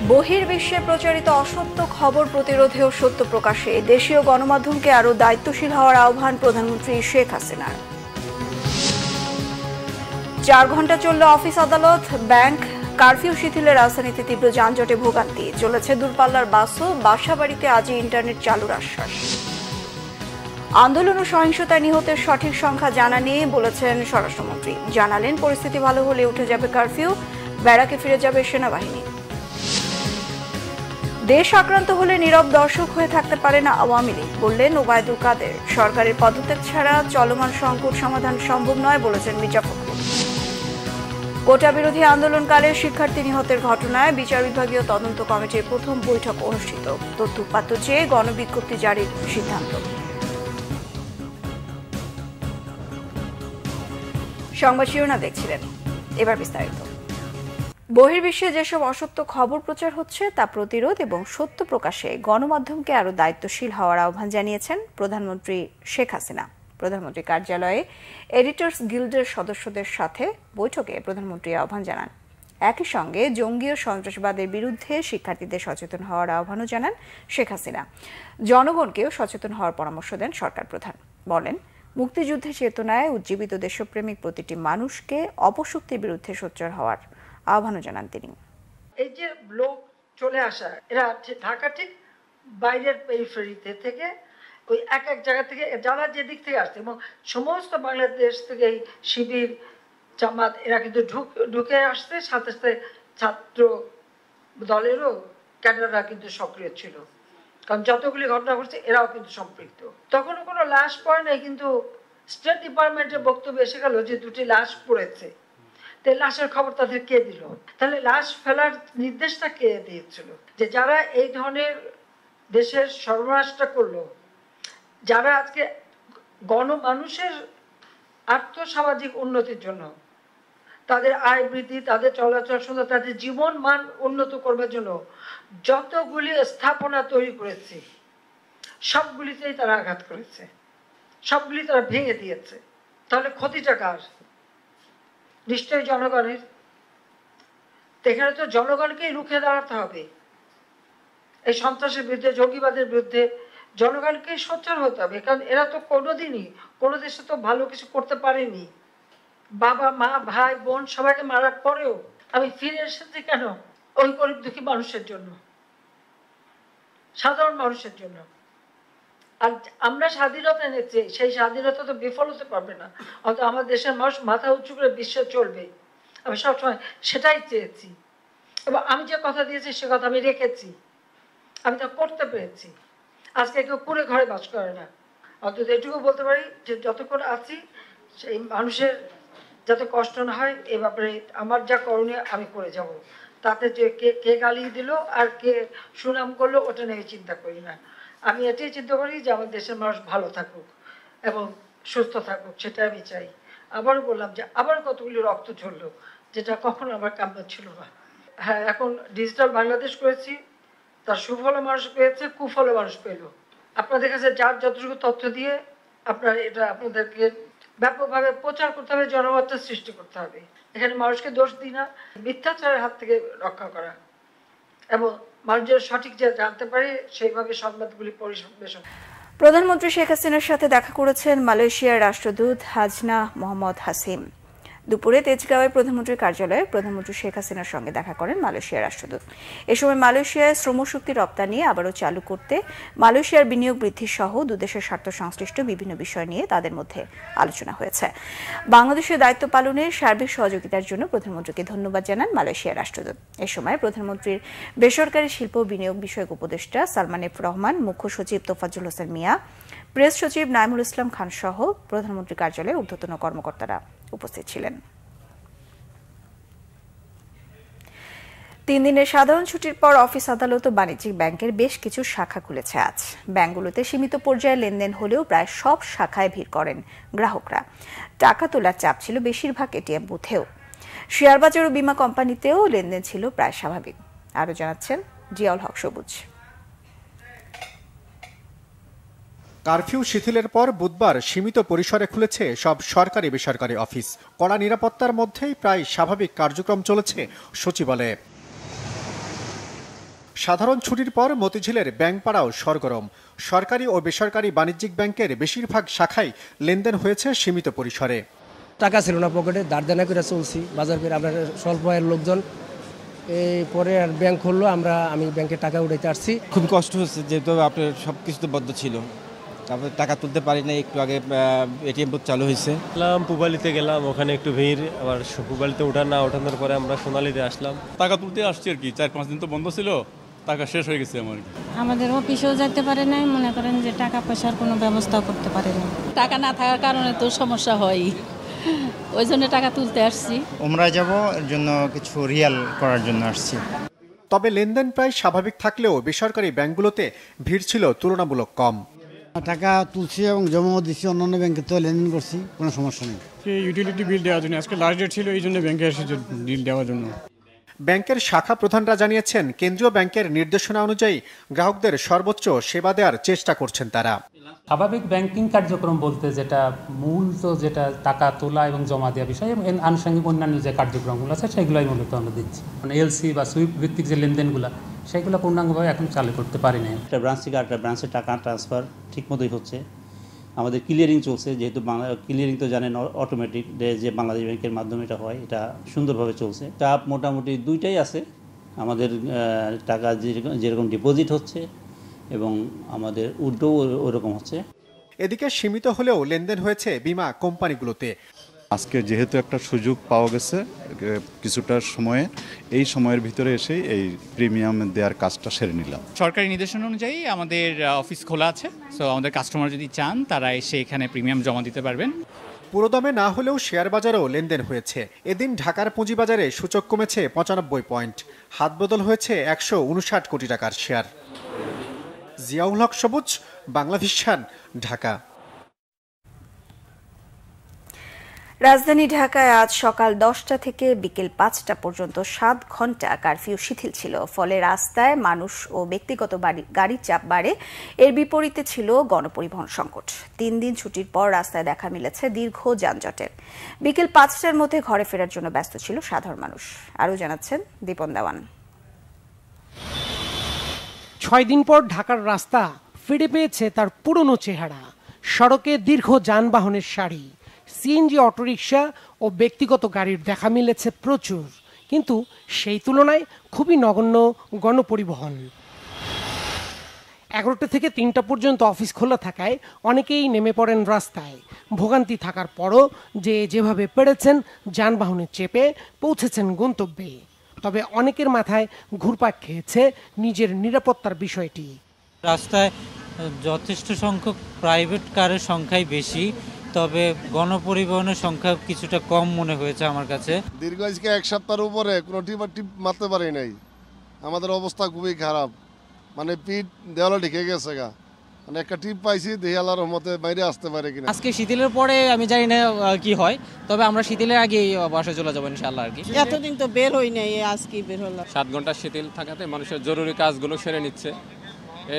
বহির্বিশ্বে প্রচারিত অসত্য খবর প্রতিরোধে ও সত্য প্রকাশে দেশীয় গণমাধ্যমকে আরও দায়িত্বশীল হওয়ার আহ্বান প্রধানমন্ত্রী শেখ হাসিনার। 4 ঘণ্টা চলল অফিস আদালত, ব্যাংক, কারফিউ শিথিলে রাজধানীতে তীব্র যানজটে ভোগান্তি, চলেছে দূরপাল্লার বাসও, বাসাবাড়িতে আজই ইন্টারনেট চালুর আশ্বাস। আন্দোলন ও সহিংসতায় নিহতের সঠিক সংখ্যা জানা নেই বলেছেন স্বরাষ্ট্রমন্ত্রী। জানালেন পরিস্থিতি ভালো হলে উঠে যাবে কারফিউ, ব্যারাকে ফিরে যাবে সেনাবাহিনী। দেশ আক্রান্ত হলে নীরব দর্শক হয়ে থাকতে পারে না আওয়ামী লীগ, বললেন ওবায়দুল কাদের। সরকারের পদত্যাগ ছাড়া চলমান সংকট সমাধান সম্ভব নয় বলেছেন মির্জা ফখরুল। কোটা বিরোধী আন্দোলনকালে শিক্ষার্থী নিহতের ঘটনায় বিচার বিভাগীয় তদন্ত কমিটির প্রথম বৈঠক অনুষ্ঠিত, তথ্য উপাত্ত চেয়ে গণবিজ্ঞপ্তি জারির সিদ্ধান্ত। সংবাদ শিরোনাম দেখছিলেন, এবার বিস্তারিত। বহির্বিশ্বে যেসব অসত্য খবর প্রচার হচ্ছে তা প্রতিরোধ এবং সত্য প্রকাশে গণমাধ্যমকে আরও দায়িত্বশীল হওয়ার আহ্বান জানিয়েছেন প্রধানমন্ত্রী শেখ হাসিনা। প্রধানমন্ত্রী কার্যালয়ে এডিটর্স গিল্ডের সদস্যদের সাথে বৈঠকে প্রধানমন্ত্রী আহ্বান জানান। একই সঙ্গে জঙ্গি ও সন্ত্রাসবাদের বিরুদ্ধে শিক্ষার্থীদের সচেতন হওয়ার আহ্বানও জানান শেখ হাসিনা। জনগণকেও সচেতন হওয়ার পরামর্শ দেন সরকার প্রধান। বলেন, মুক্তিযুদ্ধের চেতনায় উজ্জীবিত দেশপ্রেমিক প্রতিটি মানুষকে অপশক্তির বিরুদ্ধে সোচ্চার হওয়ার আহ্বানও জানান তিনি। এই যে লোক চলে আসা, এরা ঢাকা ঠিক বাইরের পেরিফেরিতে থেকে ওই এক এক জায়গা থেকে যারা যে দিক থেকে আসছে, এবং সমস্ত বাংলাদেশ থেকে এই শিবির, জামাত এরা কিন্তু ঢুকে আসছে, সাথে সাথে ছাত্র দলেরও ক্যাডাররা কিন্তু সক্রিয় ছিল, কারণ যতগুলি ঘটনা ঘটছে এরাও কিন্তু সম্পৃক্ত। তখনও কোনো লাশ পড়ে নাই, কিন্তু স্টেট ডিপার্টমেন্টের বক্তব্য এসে গেল যে 2টি লাশ পড়েছে। তাই লাশের খবর তাদের কে দিল? তাহলে লাশ ফেলার নির্দেশটা কে দিয়েছিল? যে যারা এই ধরনের দেশের সর্বনাশটা করলো, যারা আজকে গণমানুষের আর্থসামাজিক উন্নতির জন্য, তাদের আয় বৃদ্ধি, তাদের চলাচল সুন্দর, তাদের জীবন মান উন্নত করবার জন্য যতগুলি স্থাপনা তৈরি করেছে সবগুলিতেই তারা আঘাত করেছে, সবগুলি তারা ভেঙে দিয়েছে। তাহলে ক্ষতিটা কার? নিশ্চয়ই জনগণের। এখানে তো জনগণকেই রুখে দাঁড়াতে হবে। এই সন্ত্রাসের বিরুদ্ধে, জঙ্গিবাদের বিরুদ্ধে জনগণকেই সোচ্চার হতে হবে, কারণ এরা তো কোনোদিনই কোনো দেশে তো ভালো কিছু করতে পারেনি। বাবা মা ভাই বোন সবাইকে মারার পরেও আমি ফিরে এসেছি কেন? ওই গরিব দুঃখী মানুষের জন্য, সাধারণ মানুষের জন্য। আর আমরা স্বাধীনতা এনেছি, সেই স্বাধীনতা তো বিফল হতে পারবে না। অন্তত আমার দেশের মানুষ মাথা উঁচু করে বিশ্বে চলবে, আমি সবসময় সেটাই চেয়েছি। এবং আমি যে কথা দিয়েছি সে কথা আমি রেখেছি, আমি তা করতে পেরেছি। আজকে কেউ কুড়ে ঘরে বাস করে না। অন্তত এটুকু বলতে পারি যে যতক্ষণ আছি সেই মানুষের যাতে কষ্ট না হয় এ ব্যাপারে আমার যা করণীয় আমি করে যাব। তাতে যে কে গালি দিল আর কে সুনাম করলো ওটা নিয়ে চিন্তা করি না। আমি এটাই চিন্তা করি যে আমার দেশের মানুষ ভালো থাকুক এবং সুস্থ থাকুক, সেটা আমি চাই। আবারও বললাম যে আবার কতগুলি রক্ত ঝরলো, যেটা কখনো আমার কাম্য ছিল না। হ্যাঁ, এখন ডিজিটাল বাংলাদেশ করেছি, তার সুফলও মানুষ পেয়েছে, কুফলও মানুষ পেল। আপনাদের কাছে যার যতটুকু তথ্য দিয়ে আপনার এটা আপনাদেরকে ব্যাপকভাবে প্রচার করতে হবে, জনমত সৃষ্টি করতে হবে। এখানে মানুষকে দোষ দিই না, মিথ্যাচারের হাত থেকে রক্ষা করা এবং মানুষ যেন সঠিক যে জানতে পারে সেইভাবে সংবাদগুলি পরিবেশন। প্রধানমন্ত্রী শেখ হাসিনার সাথে দেখা করেছেন মালয়েশিয়ার রাষ্ট্রদূত হাজনা মোহাম্মদ হাসিম। দুপুরে তেজগাঁওয়ে প্রধানমন্ত্রীর কার্যালয়ে প্রধানমন্ত্রী শেখ হাসিনার সঙ্গে দেখা করেন মালয়েশিয়ার রাষ্ট্রদূত। এ সময় মালয়েশিয়ায় শ্রমশক্তি রপ্তানি আবারও চালু করতে মালয়েশিয়ার বিনিয়োগ বৃদ্ধি সহ দুদেশের স্বার্থ সংশ্লিষ্ট বিভিন্ন বিষয় নিয়ে তাদের মধ্যে আলোচনা হয়েছে। বাংলাদেশের দায়িত্ব পালনের সার্বিক সহযোগিতার জন্য প্রধানমন্ত্রীকে ধন্যবাদ জানান মালয়েশিয়ার রাষ্ট্রদূত। এ সময় প্রধানমন্ত্রীর বেসরকারি শিল্প বিনিয়োগ বিষয়ক উপদেষ্টা সালমান এফ রহমান, মুখ্য সচিব তোফাজ্জল হোসেন মিয়া, প্রেস সচিব নাইমুল ইসলাম খান সহ প্রধানমন্ত্রীর কার্যালয়ে ঊর্ধ্বতন কর্মকর্তারা উপস্থিত ছিলেন। 3 দিনের সাধারণ ছুটির পর অফিস আদালত ও বাণিজ্যিক ব্যাংকের বেশ কিছু শাখা খুলেছে আজ। ব্যাংকগুলোতে সীমিত পর্যায়ে লেনদেন হলেও প্রায় সব শাখায় ভিড় করেন গ্রাহকরা। টাকা তোলার চাপ ছিল বেশিরভাগ এটিএম বুথেও। শেয়ারবাজার ও বীমা কোম্পানিতেও লেনদেন ছিল প্রায় স্বাভাবিক। আরও জানাচ্ছেন জিয়াউল হক সবুজ। কারফিউ শিথিলের পর বুধবার সীমিত পরিসরে খুলেছে সব সরকারি বেসরকারি অফিস। কড়া নিরাপত্তার মধ্যেই প্রায় স্বাভাবিক কার্যক্রম চলেছে সচিবালয়ে। সাধারণ ছুটির পর মতিঝিলের ব্যাংকপাড়াও সরগরম। সরকারি ও বেসরকারি বাণিজ্যিক ব্যাংকের বেশিরভাগ শাখায় লেনদেন হয়েছে সীমিত পরিসরে। টাকা ছিল না পকেটে, ধার দেনা করে চলছি বাজার করে। আমরা স্বল্প আয়ের লোকজন, এই পরে আর ব্যাংক খুললো, আমি ব্যাংকে টাকা উঠাইতে আসছি। খুব কষ্ট হচ্ছে, যেহেতু আপনার সব কিছু তো বদ্ধ ছিল, তারপরে টাকা তুলতে পারি না। একটু আগে এটিএম বুথ চালু হয়েছে। পুবালিতে গেলাম, ওখানে একটু ভিড়, আবার পুবালিতে ওঠানোর পরে আমরা সোনালীতে আসলাম। টাকা তুলতে আসছি আর কি, 4-5 দিন তো বন্ধ ছিল, টাকা শেষ হয়ে গেছে আমার। আমাদের অফিসেও যেতে পারে নাই, মনে করেন যে টাকা পয়সার কোনো ব্যবস্থা করতে পারে না। টাকা না থাকার কারণে তো সমস্যা হয়, ওই জন্য টাকা তুলতে আসছি। উমরা যাব, এর জন্য কিছু রিয়াল করার জন্য আসছি। তবে লেনদেন প্রায় স্বাভাবিক থাকলেও বেসরকারি ব্যাংকগুলোতে ভিড় ছিল তুলনামূলক কম। টাকা তুলছি এবং জমা দিচ্ছি, অন্যান্য ব্যাংকে তো লেনদেন করছি, কোনো সমস্যা নেই। ইউটিলিটি বিল দেওয়ার জন্য আজকে লাস্ট ডেট ছিল, এই জন্য ব্যাংকে এসেছে বিল দেওয়ার জন্য। ব্যাংকের শাখা প্রধানরা জানিয়েছেন, কেন্দ্রীয় ব্যাংকের নির্দেশনা অনুযায়ী গ্রাহকদের সর্বোচ্চ সেবা দেওয়ার চেষ্টা করছেন তারা। স্বাভাবিক ব্যাংকিং কার্যক্রম বলতে যেটা মূল, তো যেটা টাকা তোলা এবং জমা দেওয়া বিষয় এবং আনুষঙ্গিক অন্যান্য যে কার্যক্রমগুলো আছে সেগুলোই মূলত আমরা দিচ্ছি। মানে এলসি বা সুইফট ভিত্তিক যে লেনদেনগুলো, সেগুলো পূর্ণাঙ্গভাবে এখন চালু করতে পারি না। একটা ব্রাঞ্চ থেকে আরেকটা ব্রাঞ্চে টাকা ট্রান্সফার ঠিকমতোই হচ্ছে। আমাদের ক্লিয়ারিং চলছে, যেহেতু ক্লিয়ারিং তো জানেন অটোমেটিক, যে বাংলাদেশ ব্যাংকের মাধ্যমে এটা হয়, এটা সুন্দরভাবে চলছে। চাপ মোটামুটি দুইটাই আছে, আমাদের টাকা যেরকম ডিপোজিট হচ্ছে এবং আমাদের উইথড্রও ওরকম হচ্ছে। এদিকে সীমিত হলেও লেনদেন হয়েছে বিমা কোম্পানিগুলোতে। আজকে যেহেতু একটা সুযোগ পাওয়া গেছে কিছুটা সময়ে, এই সময়ের ভিতরে এসেই এই প্রিমিয়াম দেওয়ার কাজটা সেরে নিলাম। সরকারি নির্দেশনা অনুযায়ী আমাদের অফিস খোলা আছে, সো আমাদের কাস্টমার যদি চান তারা এসে এখানে প্রিমিয়াম জমা দিতে পারবেন। পুরোদমে না হলেও শেয়ার বাজারেও লেনদেন হয়েছে। এদিন ঢাকার পুঁজিবাজারে সূচক কমেছে 95 পয়েন্ট, হাতবদল হয়েছে 159 কোটি টাকার শেয়ার। জিয়াউল হক সবুজ, বাংলা ভিশন, ঢাকা। রাজধানী ঢাকায় আজ সকাল 10টা থেকে বিকেল 5টা পর্যন্ত 7 ঘন্টা কারফিউ শিথিল ছিল। ফলে রাস্তায় মানুষ ও ব্যক্তিগত গাড়ির চাপ বাড়ে। এর বিপরীতে ছিল গণপরিবহন সংকট। 3 দিন ছুটির পর রাস্তায় দেখা মিলেছে দীর্ঘ যানজটের। বিকেল 5টার মধ্যে ঘরে ফেরার জন্য ব্যস্ত ছিল সাধারণ মানুষ। আরও জানাচ্ছেন দীপন দেওয়ান। 6 দিন পর ঢাকার রাস্তা ফিরে পেয়েছে তার পুরনো চেহারা। সড়কে দীর্ঘ যানবাহনের সারি, সিএনজি, অটোরিকশা ও ব্যক্তিগত গাড়ির দেখা মিলেছে প্রচুর, কিন্তু সেই তুলনায় খুবই নগণ্য গণপরিবহন। 11টা থেকে 3টা পর্যন্ত অফিস খোলা থাকায় অনেকেই নেমে পড়েন রাস্তায়। ভোগান্তি থাকার পরও যেভাবে পেরেছেন যানবাহনে চেপে পৌঁছেছেন গন্তব্যে। তবে অনেকের মাথায় ঘুরপাক খেয়েছে নিজের নিরাপত্তার বিষয়টি। রাস্তায় যথেষ্ট সংখ্যক প্রাইভেট কারের সংখ্যাই বেশি, তবে গণপরিবহনের সংখ্যা কিছুটা কম মনে হয়েছে আমার কাছে। দীর্ঘ আজকে 1 সপ্তাহের উপরে কোনো টিপ মারতে পারি নাই। আমাদের অবস্থা খুবই খারাপ, মানে পিঠ দেওয়ালে ঢেকে গেছে গা। মানে একটা টিপ পাইছি, দেখি আল্লাহর রহমতে বাইরে আসতে পারে কিনা। আজকে শীতের পরে আমি জানি না কি হয়, তবে আমরা শীতের আগে বাসায় চলে যাবো ইনশাআল্লাহ আর কি। এতদিন তো বের হই নাই, আজকে বের হলাম। 7 ঘন্টা শিথিল থাকাতে মানুষের জরুরি কাজগুলো সেরে নিচ্ছে।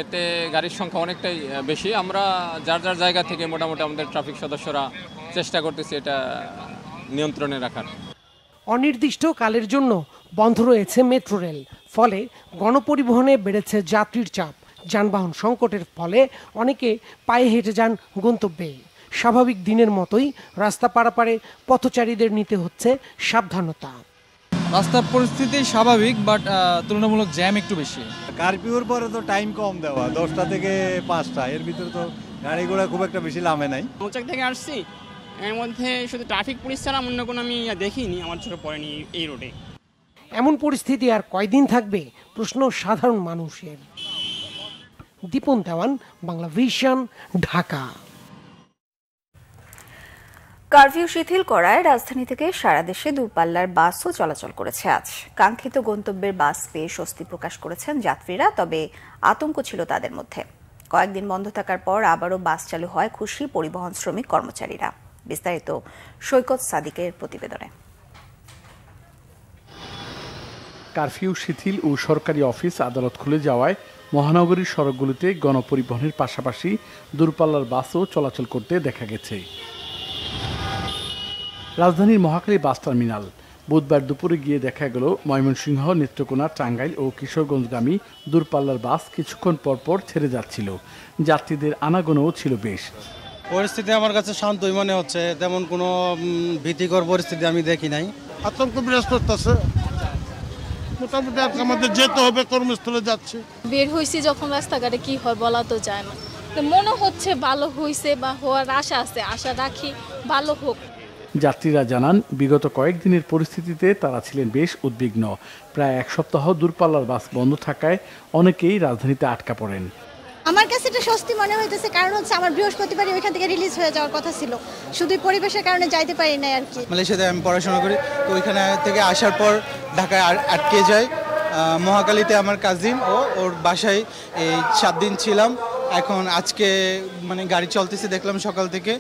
এতে গাড়ির সংখ্যা অনেকটাই বেশি। আমরা যার জায়গা থেকে মোটামুটি আমাদের ট্রাফিক সদস্যরা চেষ্টা করতেছি এটা নিয়ন্ত্রণে রাখার। অনির্দিষ্ট কালের জন্য বন্ধ রয়েছে মেট্রো রেল। ফলে গণপরিবহনে বেড়েছে যাত্রীর চাপ। যানবাহন সংকটের ফলে অনেকে পায়ে হেঁটে যান গন্তব্যে। স্বাভাবিক দিনের মতোই রাস্তা পারাপারে পথচারীদের নিতে হচ্ছে সাবধানতা। রাস্তার পরিস্থিতি স্বাভাবিক, বাট তুলনামূলক জ্যাম একটু বেশি। কারফিউর পরে তো টাইম কম দেওয়া, 10টা থেকে 5টা, এর ভিতরে তো গাড়ি ঘোড়া খুব একটা বেশি নামে নাই। মৌচাক থেকে আসছি, এর মধ্যে শুধু ট্রাফিক পুলিশ ছাড়া অন্য কোনো আমি দেখিনি, আমার চোখে পড়েনি এই রোডে। এমন পরিস্থিতি আর কয়দিন থাকবে, প্রশ্ন সাধারণ মানুষের। দীপন দেওয়ান, বাংলা ভিশন, ঢাকা। কারফিউ শিথিল করায় রাজধানী থেকে সারা দেশে দূরপাল্লার বাসও চলাচল করেছে আজ। কাঙ্ক্ষিত গন্তব্যের বাস পেয়ে স্বস্তি প্রকাশ করেছেন যাত্রীরা, তবে আতঙ্ক ছিল তাদের মধ্যে। কয়েকদিন বন্ধ থাকার পর আবারও বাস চালু হয় খুশি পরিবহন শ্রমিক কর্মচারীরা। বিস্তারিত সৈকত সাদিকের প্রতিবেদনে। কারফিউ শিথিল ও সরকারি অফিস আদালত খুলে যাওয়ায় মহানগরীর সড়কগুলিতে গণপরিবহনের পাশাপাশি দূরপাল্লার বাসও চলাচল করতে দেখা গেছে। রাজধানীর মহাখালী বাস টার্মিনাল, বুধবার দুপুরে গিয়ে দেখা গেল ময়মনসিংহ, নেত্রকোনা, টাঙ্গাইল ও কিশোরগঞ্জগামী দূরপাল্লার বাস কিছুক্ষণ পরপর ছেড়ে যাচ্ছিল। যাত্রীদের আনাগোনাও ছিল বেশ। পরিস্থিতি আমার কাছে শান্তই মনে হচ্ছে, তেমন কোনো ভীতিকর পরিস্থিতি আমি দেখি নাই। আতঙ্ক বিরাজ করতেছে, মোটামুটি আমাদের যেতে হবে, কর্মস্থলে যাচ্ছে। বের হয়েছি যখন রাস্তাঘাটে কি হয় বলা তো যায় না, মনে হচ্ছে ভালো হয়েছে বা হওয়ার আশা আছে, আশা রাখি ভালো হোক। যাত্রীরা জানান, বিগত কয়েকদিনের পরিস্থিতিতে তারা ছিলেন বেশ উদ্বিগ্ন। প্রায় এক সপ্তাহ দূরপাল্লার বাস বন্ধ থাকায় অনেকেই রাজধানীতে আটকা পড়েন। আমার কাছে এটা স্বস্তি মনে হইতেছে, কারণ হচ্ছে আমার বৃহস্পতিবারই ওইখান থেকে রিলিজ হয়ে যাওয়ার কথা ছিল, শুধু পরিবেশের কারণে যাইতে পারি না আর কি। মালয়েশিয়াতে আমি পড়াশোনা করি, তো ওইখানে থেকে আসার পর ঢাকায় আটকে যাই। মহাখালীতে আমার কাজিন ও ওর বাসায় এই 7 দিন ছিলাম। এখন আজকে গাড়ি চলতেছে দেখলাম সকাল থেকে,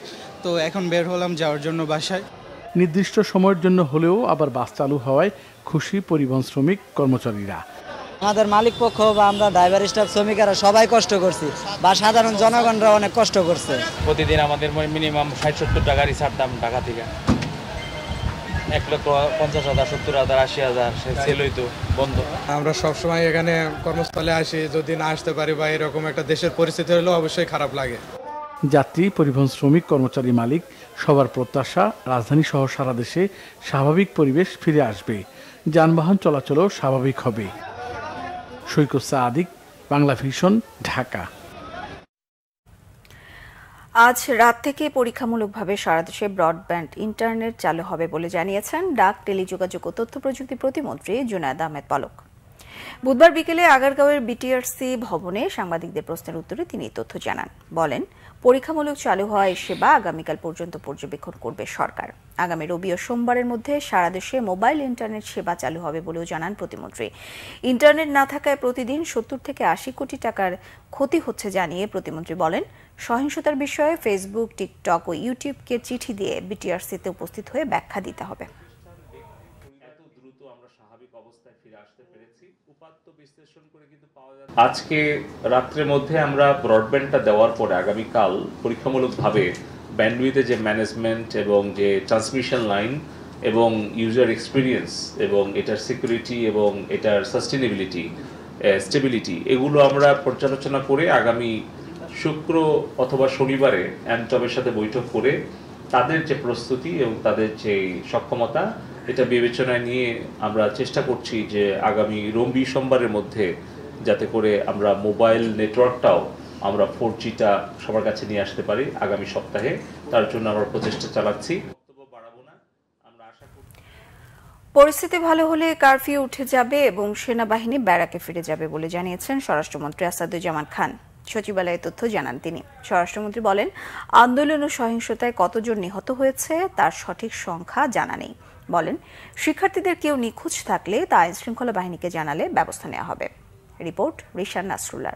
তো এখন বের হলাম যাওয়ার জন্য বাসায়। নির্দিষ্ট সময়ের জন্য হলেও আবার বাস চালু হওয়ায় খুশি পরিবহন শ্রমিক কর্মচারীরা। আমাদের মালিক পক্ষ বা আমরা ড্রাইভার স্টাফ শ্রমিকেরা সবাই কষ্ট করছি, বা সাধারণ জনগণরা অনেক কষ্ট করছে। প্রতিদিন আমাদের মিনিমাম 60-70 টাকারই ছাড়তাম ঢাকা থেকে। 1,50,000, 70,000, 80,000 সেল হইতো, বন্ধ। আমরা সবসময় এখানে কর্মস্থলে আসি, যদি না আসতে পারি বা এরকম একটা দেশের পরিস্থিতি হলেও অবশ্যই খারাপ লাগে। যাত্রী, পরিবহন শ্রমিক, কর্মচারী, মালিক সবার প্রত্যাশা রাজধানী সহ সারা দেশে স্বাভাবিক পরিবেশ ফিরে আসবে, যানবাহন চলাচলও স্বাভাবিক হবে। সৈকত সাদিক, বাংলা ভিশন, ঢাকা। আজ রাত থেকে পরীক্ষামূলকভাবে সারা দেশে ব্রডব্যান্ড ইন্টারনেট চালু হবে বলে জানিয়েছেন ডাক, টেলিযোগাযোগ ও তথ্য প্রযুক্তি প্রতিমন্ত্রী জুনায়েদ আহমেদ পলক। বুধবার বিকেলে আগারগাঁওয়ের বিটিআরসি ভবনে সাংবাদিকদের প্রশ্নের উত্তরে তিনি তথ্য জানান। বলেন, পরীক্ষামূলক চালু হওয়া এই সেবা আগামীকাল পর্যন্ত পর্যবেক্ষণ করবে সরকার। আগামী রবি ও সোমবারের মধ্যে সারা দেশে মোবাইল ইন্টারনেট সেবা চালু হবে বলেও জানান প্রতিমন্ত্রী। ইন্টারনেট না থাকায় প্রতিদিন 70 থেকে 80 কোটি টাকার ক্ষতি হচ্ছে জানিয়ে প্রতিমন্ত্রী বলেন, সহিংসতার বিষয়ে ফেসবুক, টিকটক ও ইউটিউবকে চিঠি দিয়ে বিটিআরসিতে উপস্থিত হয়ে ব্যাখ্যা দিতে হবে। আজকে রাত্রের মধ্যে আমরা ব্রডব্যান্ডটা দেওয়ার পরে আগামীকাল পরীক্ষামূলকভাবে ব্যান্ডউইথের যে ম্যানেজমেন্ট এবং যে ট্রান্সমিশন লাইন এবং ইউজার এক্সপিরিয়েন্স এবং এটার সিকিউরিটি এবং এটার সাস্টেনেবিলিটি, স্টেবিলিটি, এগুলো আমরা পর্যালোচনা করে আগামী শুক্র অথবা শনিবারে অ্যামটবের সাথে বৈঠক করে তাদের যে প্রস্তুতি এবং তাদের যে সক্ষমতা এটা বিবেচনায় নিয়ে আমরা চেষ্টা করছি যে আগামী রবি সোমবারের মধ্যে যাতে করে আমরা মোবাইল নেটওয়ার্কটাও আমরা 4Gটা সবার কাছে নিয়ে আসতে পারি আগামী সপ্তাহে। তার জন্য আমরা প্রচেষ্টা চালাচ্ছি। পরিস্থিতি ভালো হলে কারফিউ উঠে যাবে এবং সেনাবাহিনী ব্যারাকে ফিরে যাবে বলে জানিয়েছেন স্বরাষ্ট্রমন্ত্রী আসাদুজ্জামান খান। সচিবালয়ে তথ্য জানান তিনি। স্বরাষ্ট্রমন্ত্রী বলেন, আন্দোলন ও সহিংসতায় কতজন নিহত হয়েছে তার সঠিক সংখ্যা জানা নেই। বলেন, শিক্ষার্থীদের কেউ নিখোঁজ থাকলে তা আইনশৃঙ্খলা বাহিনীকে জানালে ব্যবস্থা নেওয়া হবে। রিপোর্ট রিশান নাসরুল্লাহ।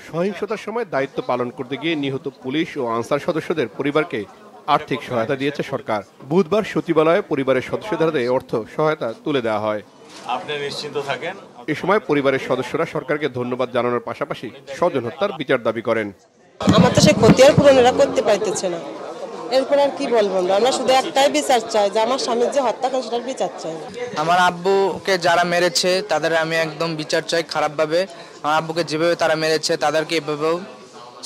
সহিংসতার সময় দায়িত্ব পালন করতে গিয়ে নিহত পুলিশ ও আনসার সদস্যদের পরিবারকে আর্থিক সহায়তা দিয়েছে সরকার। বুধবার সচিবালয়ে পরিবারের সদস্যদের হাতে অর্থ সহায়তা তুলে দেওয়া হয়। আপনি নিশ্চিন্ত থাকেন। এ সময় পরিবারের সদস্যরা সরকারকে ধন্যবাদ জানানোর পাশাপাশি স্বজন হত্যার বিচার দাবি করেন। আমার তো সে ক্ষতি আর পূরণ এরা করতে পারতেছে না, এরপর আর কি বলবো, আমরা শুধু একটাই বিচার চাই যে আমার স্বামীর যে হত্যা করে সেটার বিচার চাই। আমার আব্বুকে যারা মেরেছে তাদের আমি একদম বিচার চাই খারাপভাবে। আমার আব্বুকে যেভাবে তারা মেরেছে তাদেরকে এভাবেও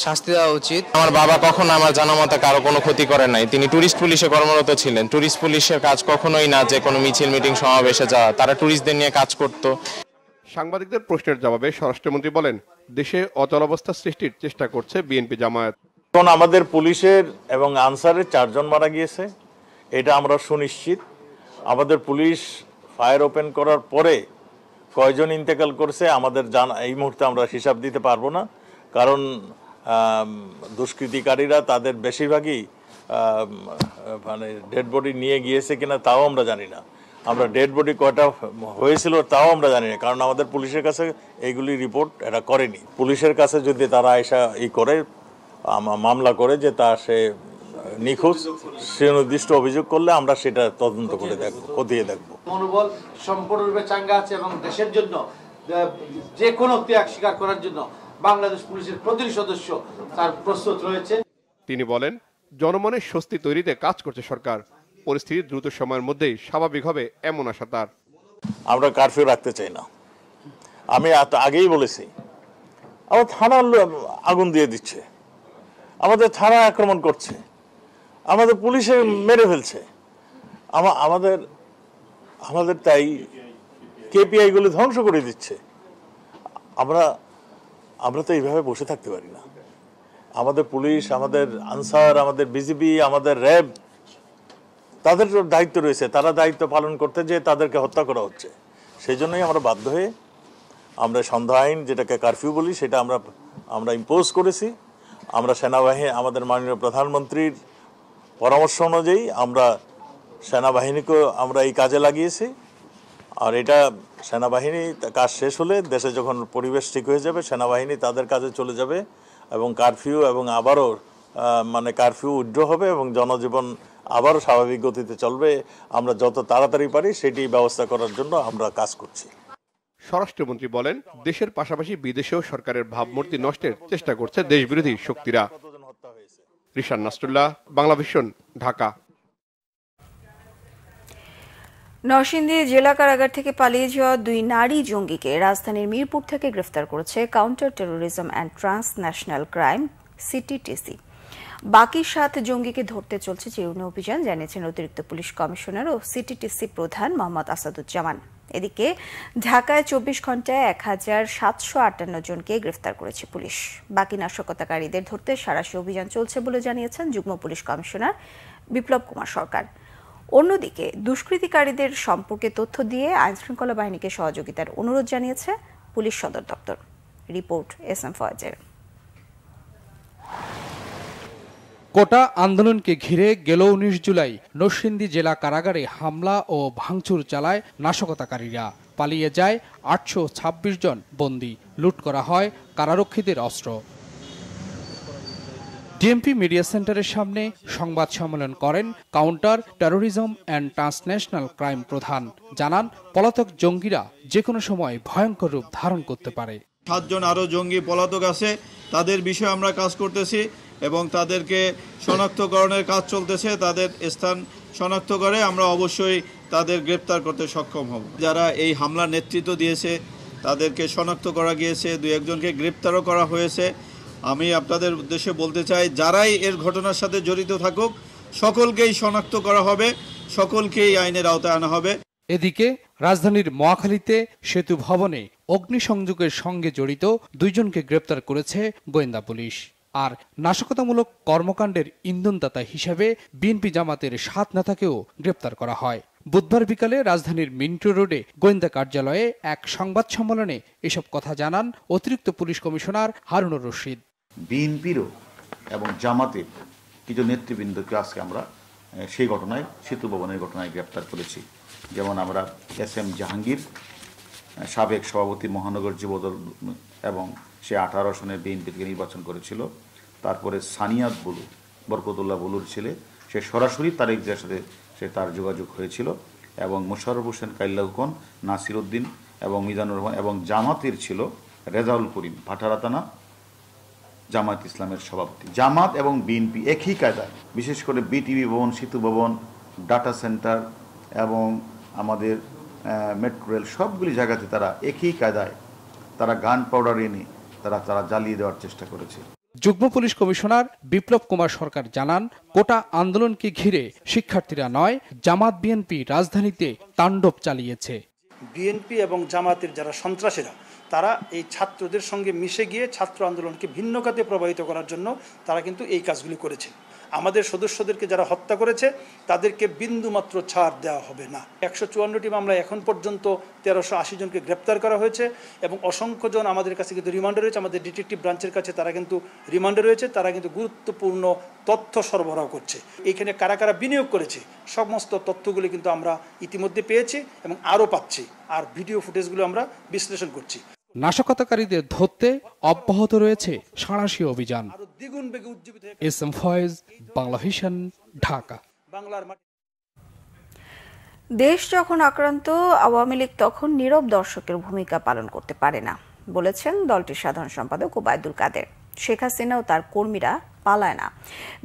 শাস্তি দেওয়া উচিত। আমার বাবা কখনো আমার জানা মতে কারো কোনো ক্ষতি করে নাই। তিনি টুরিস্ট পুলিশে কর্মরত ছিলেন। টুরিস্ট পুলিশের কাজ কখনোই না যে কোনো মিছিল, মিটিং, সমাবেশে যাওয়া। তারা টুরিস্টদের নিয়ে কাজ করত। সাংবাদিকদের প্রশ্নের জবাবে স্বরাষ্ট্রমন্ত্রী বলেন, দেশে অচলাবস্থা সৃষ্টির চেষ্টা করছে বিএনপি জামায়াত। এখন আমাদের পুলিশের এবং আনসারের 4 জন মারা গিয়েছে, এটা আমরা সুনিশ্চিত। আমাদের পুলিশ ফায়ার ওপেন করার পরে কয়জন ইন্তেকাল করছে আমাদের জানা এই মুহূর্তে আমরা হিসাব দিতে পারবো না, কারণ দুষ্কৃতিকারীরা তাদের বেশিরভাগই ডেড বডি নিয়ে গিয়েছে কিনা তাও আমরা জানি না। আমরা ডেড বডি কয়টা হয়েছিল তাও আমরা জানি না, কারণ আমাদের পুলিশের কাছে এইগুলি রিপোর্ট এরা করেনি। পুলিশের কাছে যদি তারা এসা করে মামলা করে যে তা সে নিখোঁজ, সে নির্দিষ্ট অভিযোগ করলে আমরা সেটা তদন্ত করে দেখবো, খতিয়ে দেখবো। মনোবল সম্পূর্ণরূপে চাঙ্গা আছে এবং দেশের জন্য যে কোনো ত্যাগ স্বীকার করার জন্য বাংলাদেশ পুলিশের প্রতিটি সদস্য তার প্রস্তুত রয়েছে। তিনি বলেন, জনমনের স্বস্তি তৈরিতে কাজ করছে সরকার। পরিস্থিতি দ্রুত সময়ের মধ্যেই স্বাভাবিক হবে এমন আশা তার। আমরা কারফিউ রাখতে চাই না। আমি আগেই বলেছি, আমার থানার আগুন দিয়ে দিচ্ছে, আমাদের থানা আক্রমণ করছে, আমাদের পুলিশে মেরে ফেলছে, আমাদের তাই কেপিআই গুলো ধ্বংস করে দিচ্ছে। আমরা তো এইভাবে বসে থাকতে পারি না। আমাদের পুলিশ, আমাদের আনসার, আমাদের বিজিবি, আমাদের র্যাব, তাদের দায়িত্ব রয়েছে, তারা দায়িত্ব পালন করতে যেয়ে তাদেরকে হত্যা করা হচ্ছে। সেই জন্যই আমরা বাধ্য হয়ে আমরা সন্ধ্যা আইন, যেটাকে কারফিউ বলি, সেটা আমরা ইম্পোজ করেছি। আমরা সেনাবাহিনী, আমাদের মাননীয় প্রধানমন্ত্রীর পরামর্শ অনুযায়ী আমরা সেনাবাহিনীকে আমরা এই কাজে লাগিয়েছি। আর এটা সেনাবাহিনী কাজ শেষ হলে, দেশে যখন পরিবেশ ঠিক হয়ে যাবে, সেনাবাহিনী তাদের কাজে চলে যাবে এবং কারফিউ এবং আবারও কারফিউ উইথড্র হবে এবং জনজীবন আবারও স্বাভাবিক গতিতে চলবে। আমরা যত তাড়াতাড়ি পারি সেটি ব্যবস্থা করার জন্য আমরা কাজ করছি। স্বরাষ্ট্রমন্ত্রী বলেন, দেশের পাশাপাশি বিদেশেও সরকারের ভাবমূর্তি নষ্টের চেষ্টা করছে দেশবিরোধী শক্তিরা। রিশান নাসরুল্লাহ, বাংলাভিশন, ঢাকা। নরসিংদী জেলা কারাগার থেকে পালিয়ে যাওয়া 2 নারী জঙ্গিকে রাজধানীর মিরপুর থেকে গ্রেফতার করেছে counter terrorism and transnational crime CTTC. বাকি 7 জঙ্গিকে ধরতে চলছে চিরুনি অভিযান, জানিয়েছেন অতিরিক্ত পুলিশ কমিশনার ও সিটিটিসি প্রধান মোহাম্মদ আসাদুজ্জামান। এদিকে ঢাকায় 24 ঘন্টায় 1758 জনকে গ্রেফতার করেছে পুলিশ। বাকি নাশকতাকারীদের ধরতে সাঁড়াশি অভিযান চলছে বলে জানিয়েছেন যুগ্ম পুলিশ কমিশনার বিপ্লব কুমার সরকার। অন্যদিকে দুষ্কৃতিকারীদের সম্পর্কে তথ্য দিয়ে আইনশৃঙ্খলা বাহিনীকে সহযোগিতার অনুরোধ জানিয়েছে পুলিশ সদর দপ্তর। Report SM ফয়েজের। কোটা আন্দোলনকে ঘিরে গেল 19 জুলাই নরসিংদী জেলা কারাগারে হামলা ও ভাঙচুর চালায় নাশকতাকারীরা। পালিয়ে যায় 826 জন বন্দী, লুট করা হয় কারারক্ষীদের অস্ত্র। ডিএমপি মিডিয়া সেন্টারের সামনে সংবাদ সম্মেলন করেন counter terrorism and transnational crime প্রধান। জানান, পলাতক জঙ্গিরা যে কোনো সময় ভয়ঙ্কর রূপ ধারণ করতে পারে। 7 জন আরও জঙ্গি পলাতক আছে, তাদের বিষয়ে আমরা কাজ করতেছি এবং তাদেরকে শনাক্তকরণের কাজ চলতেছে। তাদের স্থান শনাক্ত করে আমরা অবশ্যই তাদের গ্রেপ্তার করতে সক্ষম হব। যারা এই হামলার নেতৃত্ব দিয়েছে তাদেরকে শনাক্ত করা গিয়েছে, 2-1 জনকে গ্রেপ্তারও করা হয়েছে। আমি আপনাদের উদ্দেশ্যে বলতে চাই, যারাই এর ঘটনার সাথে জড়িত থাকুক সকলকেই শনাক্ত করা হবে, সকলকেই আইনের আওতায় আনা হবে। এদিকে রাজধানীর মহাখালীতে সেতু ভবনে অগ্নিসংযোগের সঙ্গে জড়িত 2 জনকে গ্রেপ্তার করেছে গোয়েন্দা পুলিশ। আর নাশকতামূলক কর্মকাণ্ডের ইন্ধনদাতা হিসেবে বিএনপি জামাতের 7 নেতাকেও গ্রেপ্তার করা হয়। বুধবার বিকালে রাজধানীর মিন্টো রোডে গোয়েন্দা কার্যালয়ে এক সংবাদ সম্মেলনে এসব কথা জানান অতিরিক্ত পুলিশ কমিশনার হারুনুর রশিদ। বিএনপিরও এবং জামাতের কিছু নেতৃবৃন্দকে আজকে আমরা সেই ঘটনায়, সেতু ভবনের ঘটনায় গ্রেপ্তার করেছি। যেমন আমরা SM জাহাঙ্গীর, সাবেক সভাপতি মহানগর যুবদল এবং সে 18 আসনে বিএনপি থেকে নির্বাচন করেছিল। তারপরে সানিয়াত বুলু, বরকতুল্লাহ বুলুর ছেলে, সে সরাসরি তারেক জিয়ার সাথে তার যোগাযোগ হয়েছিল। এবং মোশাররফ হোসেন কাইল্লাউকন, নাসির উদ্দিন এবং মিজানুর রহমান এবং জামাতের ছিল রেজাউল করিম ভাটারাতানা, জামাত ইসলামের সভাপতি। জামাত এবং বিএনপি একই কায়দায়, বিশেষ করে বিটিভি ভবন, সেতু ভবন, ডাটা সেন্টার এবং আমাদের মেট্রো রেল, সবগুলি জায়গাতে তারা একই কায়দায় তারা গান পাউডার এনে তারা জ্বালিয়ে দেওয়ার চেষ্টা করেছে। যুগ্ম পুলিশ কমিশনার বিপ্লব কুমার সরকার জানান, কোটা আন্দোলনকে ঘিরে শিক্ষার্থীরা নয়, জামাত বিএনপি রাজধানীতে তাণ্ডব চালিয়েছে। বিএনপি এবং জামাতের যারা সন্ত্রাসীরা, তারা এই ছাত্রদের সঙ্গে মিশে গিয়ে ছাত্র আন্দোলনকে ভিন্ন খাতে প্রবাহিত করার জন্য তারা কিন্তু এই কাজগুলি করেছে। আমাদের সদস্যদেরকে যারা হত্যা করেছে তাদেরকে বিন্দুমাত্র ছাড় দেওয়া হবে না। 154টি মামলা এখন পর্যন্ত 1380 জনকে গ্রেপ্তার করা হয়েছে এবং অসংখ্য জন আমাদের কাছে কিন্তু রিমান্ডে রয়েছে। আমাদের ডিটেকটিভ ব্রাঞ্চের কাছে তারা কিন্তু রিমান্ডে রয়েছে। তারা কিন্তু গুরুত্বপূর্ণ তথ্য সরবরাহ করছে। এইখানে কারা কারা বিনিয়োগ করেছে সমস্ত তথ্যগুলি কিন্তু আমরা ইতিমধ্যে পেয়েছি এবং আরও পাচ্ছি। আর ভিডিও ফুটেজগুলো আমরা বিশ্লেষণ করছি। নাশকতাকারীদের ধরতে অব্যাহত রয়েছে সাঁড়াশি অভিযান। এসএম ফয়েজ, বাংলাভিশন, ঢাকা। দেশ যখন আক্রান্ত, আওয়ামী লীগ তখন নীরব দর্শকের ভূমিকা পালন করতে পারে না বলেছেন দলটির সাধারণ সম্পাদক ওবায়দুল কাদের। শেখ হাসিনা ও তার কর্মীরা পালায় না।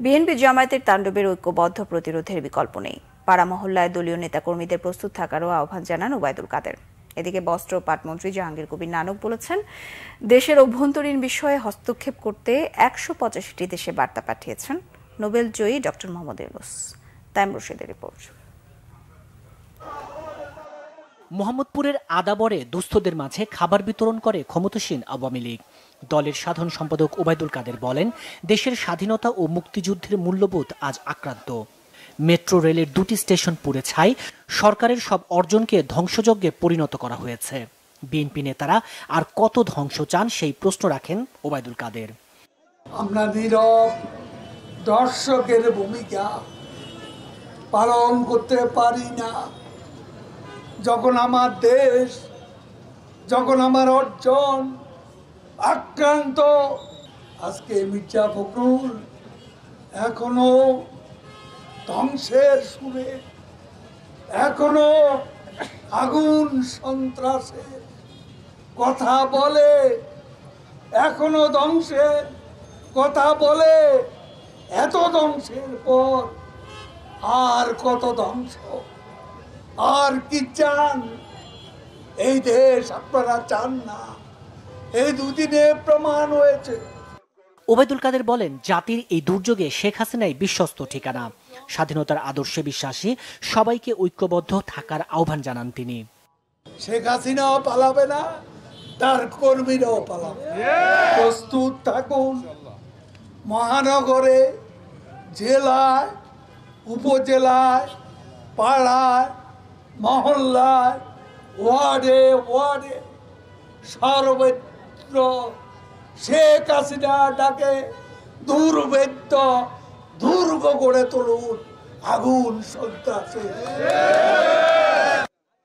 বিএনপি জামায়াতের তাণ্ডবের ঐক্যবদ্ধ প্রতিরোধের বিকল্প নেই। পাড়া মহল্লায় দলীয় নেতাকর্মীদের প্রস্তুত থাকারও আহ্বান জানান ওবায়দুল কাদের। এদিকে বস্ত্র ও পাটমন্ত্রী জাহাঙ্গীর কবির নানক বলেছেন, দেশের অভ্যন্তরীণ বিষয়ে হস্তক্ষেপ করতে ১৮৫টি দেশে বার্তা পাঠিয়েছেন নোবেল জয়ী ডক্টর মোহাম্মদ ইউনূস। তাইম রশিদের রিপোর্ট। মোহাম্মদপুরের আদাবরে দুস্থদের মাঝে খাবার বিতরণ করে ক্ষমতাসীন আওয়ামী লীগ। দলের সাধারণ সম্পাদক ওবায়দুল কাদের বলেন, দেশের স্বাধীনতা ও মুক্তিযুদ্ধের মূল্যবোধ আজ আক্রান্ত। মেট্রো রেলের 2টি স্টেশন পুড়ে ছাই, সরকারের সব অর্জনকে ধ্বংসযজ্ঞে পরিণত করা হয়েছে। বিএনপি নেতারা আর কত ধ্বংস চান সেই প্রশ্ন রাখেন ওবায়দুল কাদের। আমরা নীরব দর্শকের ভূমিকা পালন করতে পারি না। যখন আমার দেশ, যখন আমার অর্জন আক্রান্ত, আজকে মির্জা ফখরুল এখনো ধ্বংসের সুরে, এখনো আগুন সন্ত্রাসের কথা বলে, এখনো ধ্বংসের কথা বলে। এত ধ্বংসের পর আর কত ধ্বংস, আর কি চান? এই দেশ আপনারা চান না, এই দুদিনে প্রমাণ হয়েছে। ওবায়দুল কাদের বলেন, জাতির এই দুর্যোগে শেখ হাসিনাই বিশ্বস্ত ঠিকানা। স্বাধীনতার আদর্শে বিশ্বাসী সবাইকে ঐক্যবদ্ধ থাকার আহ্বান জানান তিনি। শেখ হাসিনাও পালাবে না, তার কর্মীরাও পালাবে। প্রস্তুত থাকুন। মহানগরে, জেলায়, উপজেলায়, পাড়ায়, মহল্লায়, ওয়ার্ডে ওয়ার্ডে, সর্বত্র শেখ হাসিনা ডাকে দুর্ভেদ্য দুর্গ গড়ে তুলুন আগুন সন্ত্রাসে।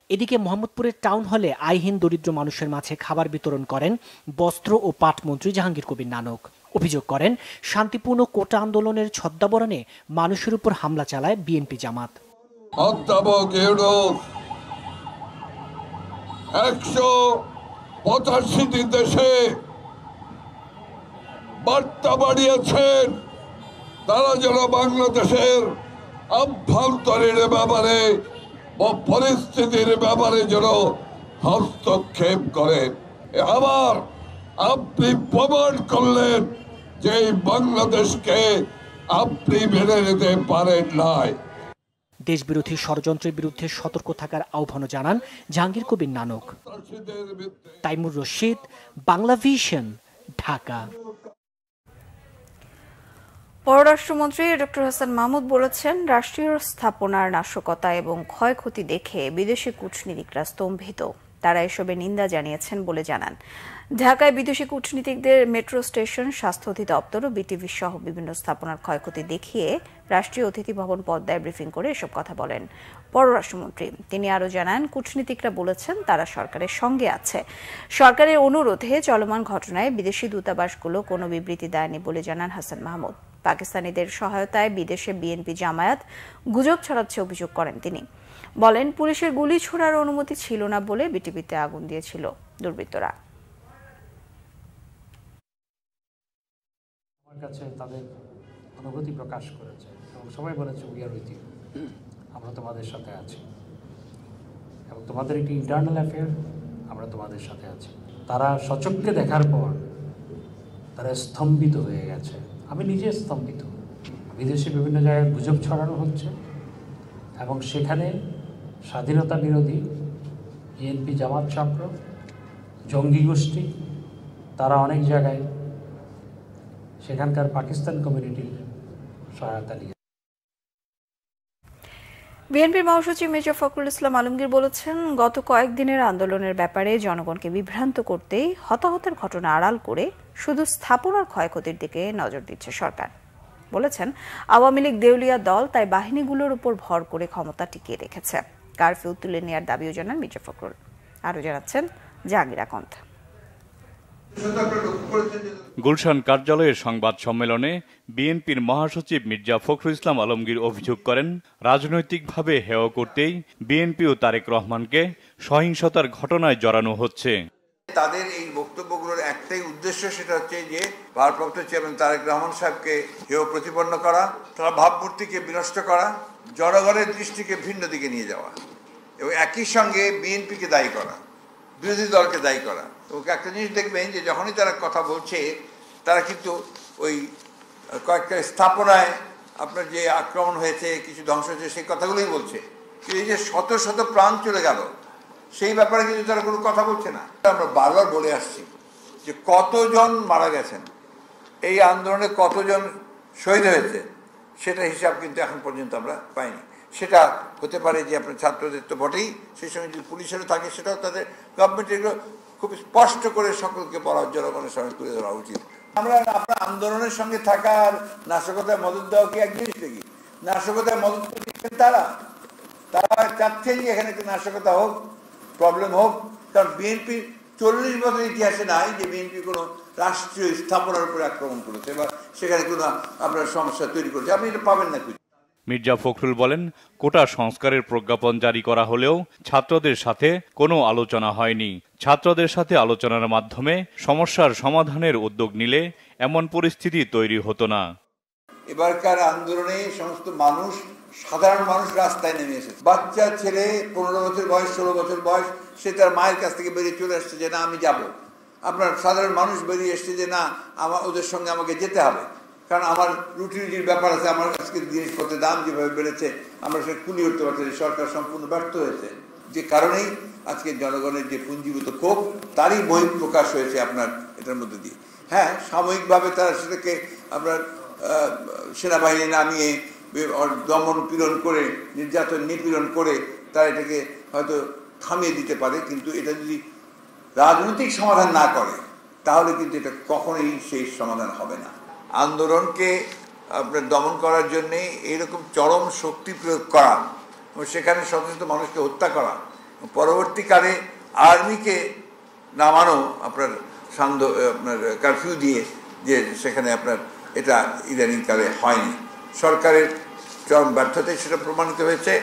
এদিকে মোহাম্মদপুরের টাউন হলে আইহীন দরিদ্র মানুষের মাঝে খাবার বিতরণ করেন বস্ত্র ও পাট মন্ত্রী জাহাঙ্গীর কবির নানক। অভিযোগ করেন, শান্তিপূর্ণ কোটা আন্দোলনের ছদ্মাবরণে মানুষের উপর হামলা চালায় বিএনপি জামাত। অধ্যাপক ইউনূস ১৮৫টি দেশে বার্তা বাড়িয়েছেন, তারা যেন বাংলাদেশের অভ্যন্তরীণ ব্যাপারে বা পরিস্থিতির ব্যাপারে যেন হস্তক্ষেপ করেন। আবার আপনি প্রমাণ করলেন যে বাংলাদেশকে আপনি মেনে নিতে পারেন নাই। দেশবিরোধী ষড়যন্ত্রের বিরুদ্ধে সতর্ক থাকার আহ্বান জানান জাহাঙ্গীর কবির নানক। তাইমুর রশিদ, বাংলা ভিশন, ঢাকা। পররাষ্ট্রমন্ত্রী ডক্টর হাসান মাহমুদ বলেছেন, রাষ্ট্রীয় স্থাপনার নাশকতা এবং ক্ষয়ক্ষতি দেখে বিদেশি কূটনীতিকরা স্তম্ভিত। তারা এসবের নিন্দা জানিয়েছেন বলে জানান। ঢাকায় বিদেশি কূটনীতিকদের মেট্রো স্টেশন, স্বাস্থ্য অধিদপ্তর ও বিটিভি সহ বিভিন্ন স্থাপনার ক্ষয়ক্ষতি দেখিয়ে রাষ্ট্রীয় অতিথি ভবন পদ্মায় ব্রিফিং করে এসব কথা বলেন পররাষ্ট্রমন্ত্রী। তিনি আরও জানান, কূটনীতিকরা বলেছেন তারা সরকারের সঙ্গে আছে। সরকারের অনুরোধে চলমান ঘটনায় বিদেশি দূতাবাসগুলো কোনো বিবৃতি দেয়নি বলে জানান হাসান মাহমুদ। পাকিস্তানিদের সহায়তায় বিদেশে বিএনপি জামায়াত গুজব ছড়াচ্ছে অভিযোগ করেন তিনি। বলেন, পুলিশের গুলি ছোড়ার অনুমতি ছিল না বলে বিটিভিতে আগুন দিয়েছিল দুর্বৃত্তরা। আমার কাছে তাদের অনুভূতি প্রকাশ করেছে এবং সবাই বলেছে, উই আর উইথ ইউ, আমরা তোমাদের সাথে আছি এবং তোমাদের একটি ইন্টারনাল অ্যাফেয়ার, আমরা তোমাদের সাথে আছি। তারা সচক্ষে দেখার পর তারা স্তম্ভিত হয়ে গেছে। আমি নিজে স্তম্ভিত। বিদেশে বিভিন্ন জায়গায় গুজব ছড়ানো হচ্ছে এবং সেখানে স্বাধীনতা বিরোধী বিএনপি জামাত চক্র, জঙ্গি গোষ্ঠী, তারা অনেক জায়গায় সেখানকার পাকিস্তান কমিউনিটির সহায়তা নিয়ে। বিএনপির মহাসচিব মির্জা ফখরুল ইসলাম আলমগীর বলেছেন, গত কয়েকদিনের আন্দোলনের ব্যাপারে জনগণকে বিভ্রান্ত করতেই হতাহতের ঘটনা আড়াল করে শুধু স্থাপনার ক্ষয়ক্ষতির দিকে নজর দিচ্ছে সরকার। বলেছেন, আওয়ামী লীগ দেউলিয়া দল, তাই বাহিনীগুলোর উপর ভর করে ক্ষমতা টিকিয়ে রেখেছে। কারফিউ তুলে নেওয়ার দাবিও জানান মির্জা ফখরুল। আরও জানাচ্ছেন জাহাঙ্গীর আকন্দ। গুলশান কার্যালয়ের সংবাদ সম্মেলনে বিএনপির মহাসচিব মির্জা ফখরুল ইসলাম আলমগীর অভিযোগ করেন, রাজনৈতিকভাবে হেয় করতেই বিএনপি ও তারেক রহমানকে সহিংসতার ঘটনায় জড়ানো হচ্ছে। তাদের এই বক্তব্যগুলোর একটাই উদ্দেশ্য, সেটা হচ্ছে যে ভারপ্রাপ্ত চেয়ারম্যান তারেক রহমান সাহেবকে হেয় প্রতিপন্ন করা, তার ভাবমূর্তিকে বিনষ্ট করা, জনগণের দৃষ্টিকে ভিন্ন দিকে নিয়ে যাওয়া এবং একই সঙ্গে বিএনপিকে দায়ী করা, বিরোধী দলকে দায়ী করা। এবং একটা জিনিস দেখবেন যে যখনই তারা কথা বলছে তারা কিন্তু ওই কয়েকটা স্থাপনায় আপনার যে আক্রমণ হয়েছে, কিছু ধ্বংস হয়েছে, সেই কথাগুলোই বলছে। এই যে শত শত প্রাণ চলে গেল, সেই ব্যাপারে কিন্তু তারা কোনো কথা বলছে না। আমরা বারবার বলে আসছি যে কতজন মারা গেছেন, এই আন্দোলনে কতজন শহীদ হয়েছে, সেটা হিসাব কিন্তু এখন পর্যন্ত আমরা পাইনি। সেটা হতে পারে যে আপনার ছাত্রদের তো বটেই, সেই সঙ্গে যদি পুলিশেরও থাকে সেটাও তাদের গভর্নমেন্ট এগুলো খুব স্পষ্ট করে সকলকে বলা, জনগণের সঙ্গে তুলে ধরা উচিত। আমরা আপনার আন্দোলনের সঙ্গে থাকা আর নাশকতায় মদত দেওয়া কি এক জিনিস নাকি? নাশকতায় মদত দিচ্ছেন তারা চাচ্ছেন যে এখানে একটু নাশকতা হোক, প্রবলেম হোক। কারণ বিএনপি 40 বছর ইতিহাসে নাই যে বিএনপি কোনো রাষ্ট্রীয় স্থাপনার উপরে আক্রমণ করেছে বা সেখানে কোনো আপনার সমস্যা তৈরি করেছে, আপনি এটা পাবেন না। মির্জা ফখরুল বলেন, কোটা সংস্কারের প্রজ্ঞাপন জারি করা হলেও ছাত্রদের সাথে কোনো আলোচনা হয়নি। ছাত্রদের সাথে আলোচনার মাধ্যমে সমস্যার সমাধানের উদ্যোগ নিলে এমন পরিস্থিতি তৈরি হতো না। এবারকার আন্দোলনে সমস্ত মানুষ, সাধারণ মানুষ রাস্তায় নেমে এসেছে। বাচ্চা ছেলে 15 বছর বয়স, 16 বছর বয়স, সে তার মায়ের কাছ থেকে বেরিয়ে চলে আসছে যে না আমি যাব। আপনার সাধারণ মানুষ বেরিয়ে এসছে যে না ওদের সঙ্গে আমাকে যেতে হবে, কারণ আমার রুটির ব্যাপার আছে, আমার আজকে জিনিসপত্রের দাম যেভাবে বেড়েছে আমরা সেটা কুলি করতে পারছি, সরকার সম্পূর্ণ ব্যর্থ হয়েছে। যে কারণেই আজকে জনগণের যে পুঞ্জীভূত ক্ষোভ, তারই বহিঃপ্রকাশ হয়েছে আপনার এটার মধ্যে দিয়ে। হ্যাঁ, সাময়িকভাবে তারা সেটাকে আপনার সেনাবাহিনী নামিয়ে দমন পীড়ন করে, নির্যাতন নিপীড়ন করে তারা এটাকে হয়তো থামিয়ে দিতে পারে, কিন্তু এটা যদি রাজনৈতিক সমাধান না করে তাহলে কিন্তু এটা কখনোই সেই সমাধান হবে না। আন্দোলনকে আপনার দমন করার জন্যে এইরকম চরম শক্তি প্রয়োগ করা এবং সেখানে সচেতন মানুষকে হত্যা করা, পরবর্তীকালে আর্মিকে নামানো আপনার আপনার কারফিউ দিয়ে, যে সেখানে আপনার এটা ইদানিংকালে হয়নি। সরকারের চরম ব্যর্থতায় সেটা প্রমাণিত হয়েছে।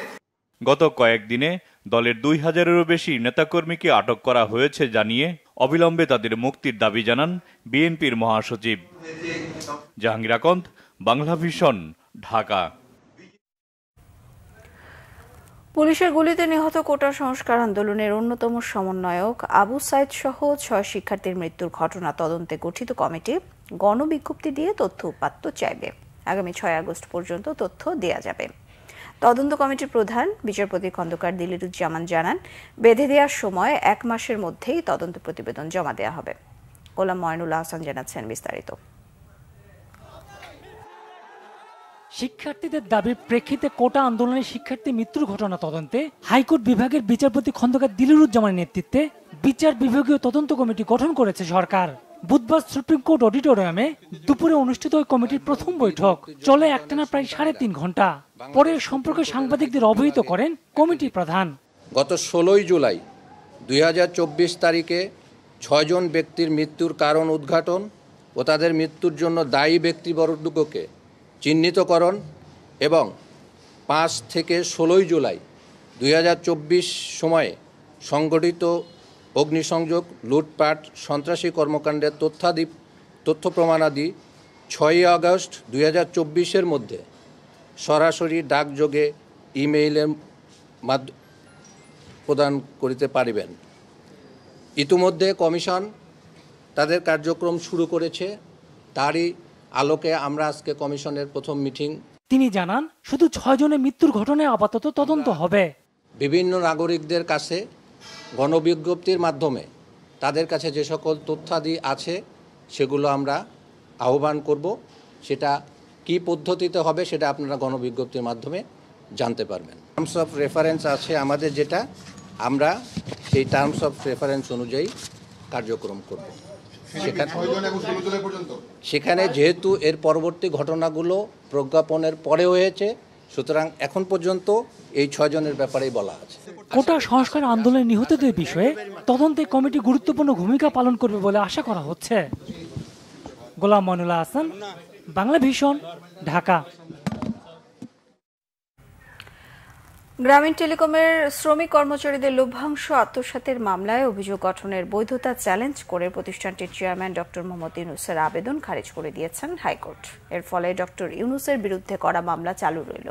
গত কয়েকদিনে দলের 2000-এরও বেশি নেতাকর্মীকে আটক করা হয়েছে জানিয়ে অবিলম্বে তাদের মুক্তির দাবি জানান বিএনপির মহাসচিব। জাহাঙ্গীর আকন্দ, বাংলা ভিশন, ঢাকা। পুলিশের গুলিতে নিহত কোটা সংস্কার আন্দোলনের অন্যতম সমন্বয়ক আবু সাইদ সহ 6 শিক্ষার্থীর মৃত্যুর ঘটনা তদন্তে গঠিত কমিটি গণবিজ্ঞপ্তি দিয়ে তথ্য উপাত্ত চাইবে। আগামী 6 আগস্ট পর্যন্ত তথ্য দেয়া যাবে। তদন্ত কমিটির প্রধান বিচারপতি খন্দকার দিলিরুজ্জামান জানান, বেঁধে দেওয়ার সময় 1 মাসের মধ্যেই তদন্ত প্রতিবেদন জমা দেওয়া হবে। গোলাম ময়নুল্লাহ হাসান জানাচ্ছেন বিস্তারিত। শিক্ষার্থীদের দাবির প্রেক্ষিতে কোটা আন্দোলনে শিক্ষার্থী মৃত্যুর ঘটনা তদন্তে হাইকোর্ট বিভাগের বিচারপতি খন্দকার দিলিরুজ্জামানের নেতৃত্বে বিচার বিভাগীয় তদন্ত কমিটি গঠন করেছে সরকার। বুধবার সুপ্রিম কোর্ট অডিটোরিয়ামে দুপুরে অনুষ্ঠিত ওই কমিটির প্রথম বৈঠক চলে একটানা প্রায় 3.5 ঘন্টা। পরে সম্পর্কে সাংবাদিকদের অবহিত করেন কমিটির প্রধান। গত 16 জুলাই 2024 তারিখে 6 জন ব্যক্তির মৃত্যুর কারণ উদ্ঘাটন ও তাদের মৃত্যুর জন্য দায়ী ব্যক্তিবর্গকে চিহ্নিতকরণ এবং 5 থেকে 16 জুলাই 2024 সময়ে সংগঠিত অগ্নিসংযোগ, লুটপাট, সন্ত্রাসী কর্মকাণ্ডের তথ্য প্রমাণাদি 6 আগস্ট 2024-এর মধ্যে সরাসরি ডাকযোগে ইমেইলের মাধ্যমে প্রদান করিতে পারিবেন। ইতিমধ্যে কমিশন তাদের কার্যক্রম শুরু করেছে, তারই আলোকে আমরা আজকে কমিশনের প্রথম মিটিং। তিনি জানান, শুধু 6 জনের মৃত্যুর ঘটনায় আপাতত তদন্ত হবে। বিভিন্ন নাগরিকদের কাছে গণবিজ্ঞপ্তির মাধ্যমে তাদের কাছে যে সকল তথ্যাদি আছে সেগুলো আমরা আহ্বান করব। সেটা কি পদ্ধতিতে হবে সেটা আপনারা গণবিজ্ঞপ্তির মাধ্যমে জানতে পারবেন। টার্মস অফ রেফারেন্স আছে আমাদের, যেটা আমরা সেই টার্মস অফ রেফারেন্স অনুযায়ী কার্যক্রম করব। সেখানে যেহেতু এর পরবর্তী ঘটনাগুলো প্রজ্ঞাপনের পরে হয়েছে, সুতরাং এখন পর্যন্ত এই 6 জনের ব্যাপারেই বলা আছে। কোটা সংস্কার আন্দোলনে নিহতদের বিষয়ে তদন্তে কমিটি গুরুত্বপূর্ণ ভূমিকা পালন করবে বলে আশা করা হচ্ছে। গোলাম ময়নুল্লাহ হাসান, বাংলা ভিশন, ঢাকা। গ্রামীণ টেলিকমের শ্রমিক কর্মচারীদের লভ্যাংশ আত্মসাতের মামলায় অভিযোগ গঠনের বৈধতা চ্যালেঞ্জ করে প্রতিষ্ঠানটির চেয়ারম্যান ডক্টর মোহাম্মদ ইউনূসের আবেদন খারিজ করে দিয়েছেন হাইকোর্ট। এর ফলে ডক্টর ইউনূসের বিরুদ্ধে করা মামলা চালু রইল।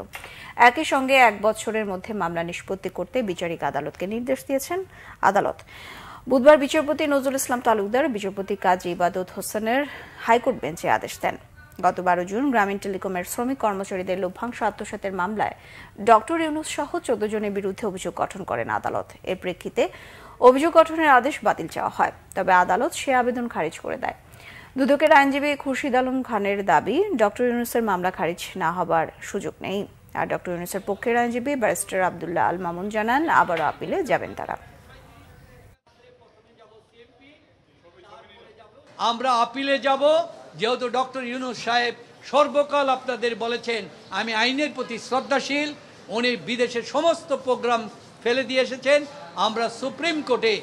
একই সঙ্গে 1 বছরের মধ্যে মামলা নিষ্পত্তি করতে বিচারিক আদালতকে নির্দেশ দিয়েছেন আদালত। বুধবার বিচারপতি নজরুল ইসলাম তালুকদার বিচারপতি কাজী ইবাদত হোসেনের হাইকোর্ট বেঞ্চে আদেশ দেন। গত 12 জুন গ্রামীণ টেলিকমের শ্রমিক কর্মচারীদের লভ্যাংশ আত্মসাতের মামলায় ডক্টর ইউনূস সহ 14 জনের বিরুদ্ধে অভিযোগ গঠন করেন আদালত। এর প্রেক্ষিতে অভিযোগ গঠনের আদেশ বাতিল চাওয়া হয়, তবে আদালত সে আবেদন খারিজ করে দেয়। দুদকের আইনজীবী খুরশিদ আলম খানের দাবি, ডক্টর ইউনূসের মামলা খারিজ না হবার সুযোগ নেই। আর ডক্টর ইউনূসের পক্ষের আইনজীবী ব্যারিস্টার আব্দুল্লাহ আল মামুন জানান, আবারও আপিলে যাবেন তারা। আমরা আপিলে যাব, যেহেতু ডক্টর ইউনূস সাহেব সর্বকাল আপনাদের বলেছেন আমি আইনের প্রতি শ্রদ্ধাশীল, উনি বিদেশের সমস্ত প্রোগ্রাম ফেলে দিয়ে এসেছেন। আমরা সুপ্রিম কোর্টে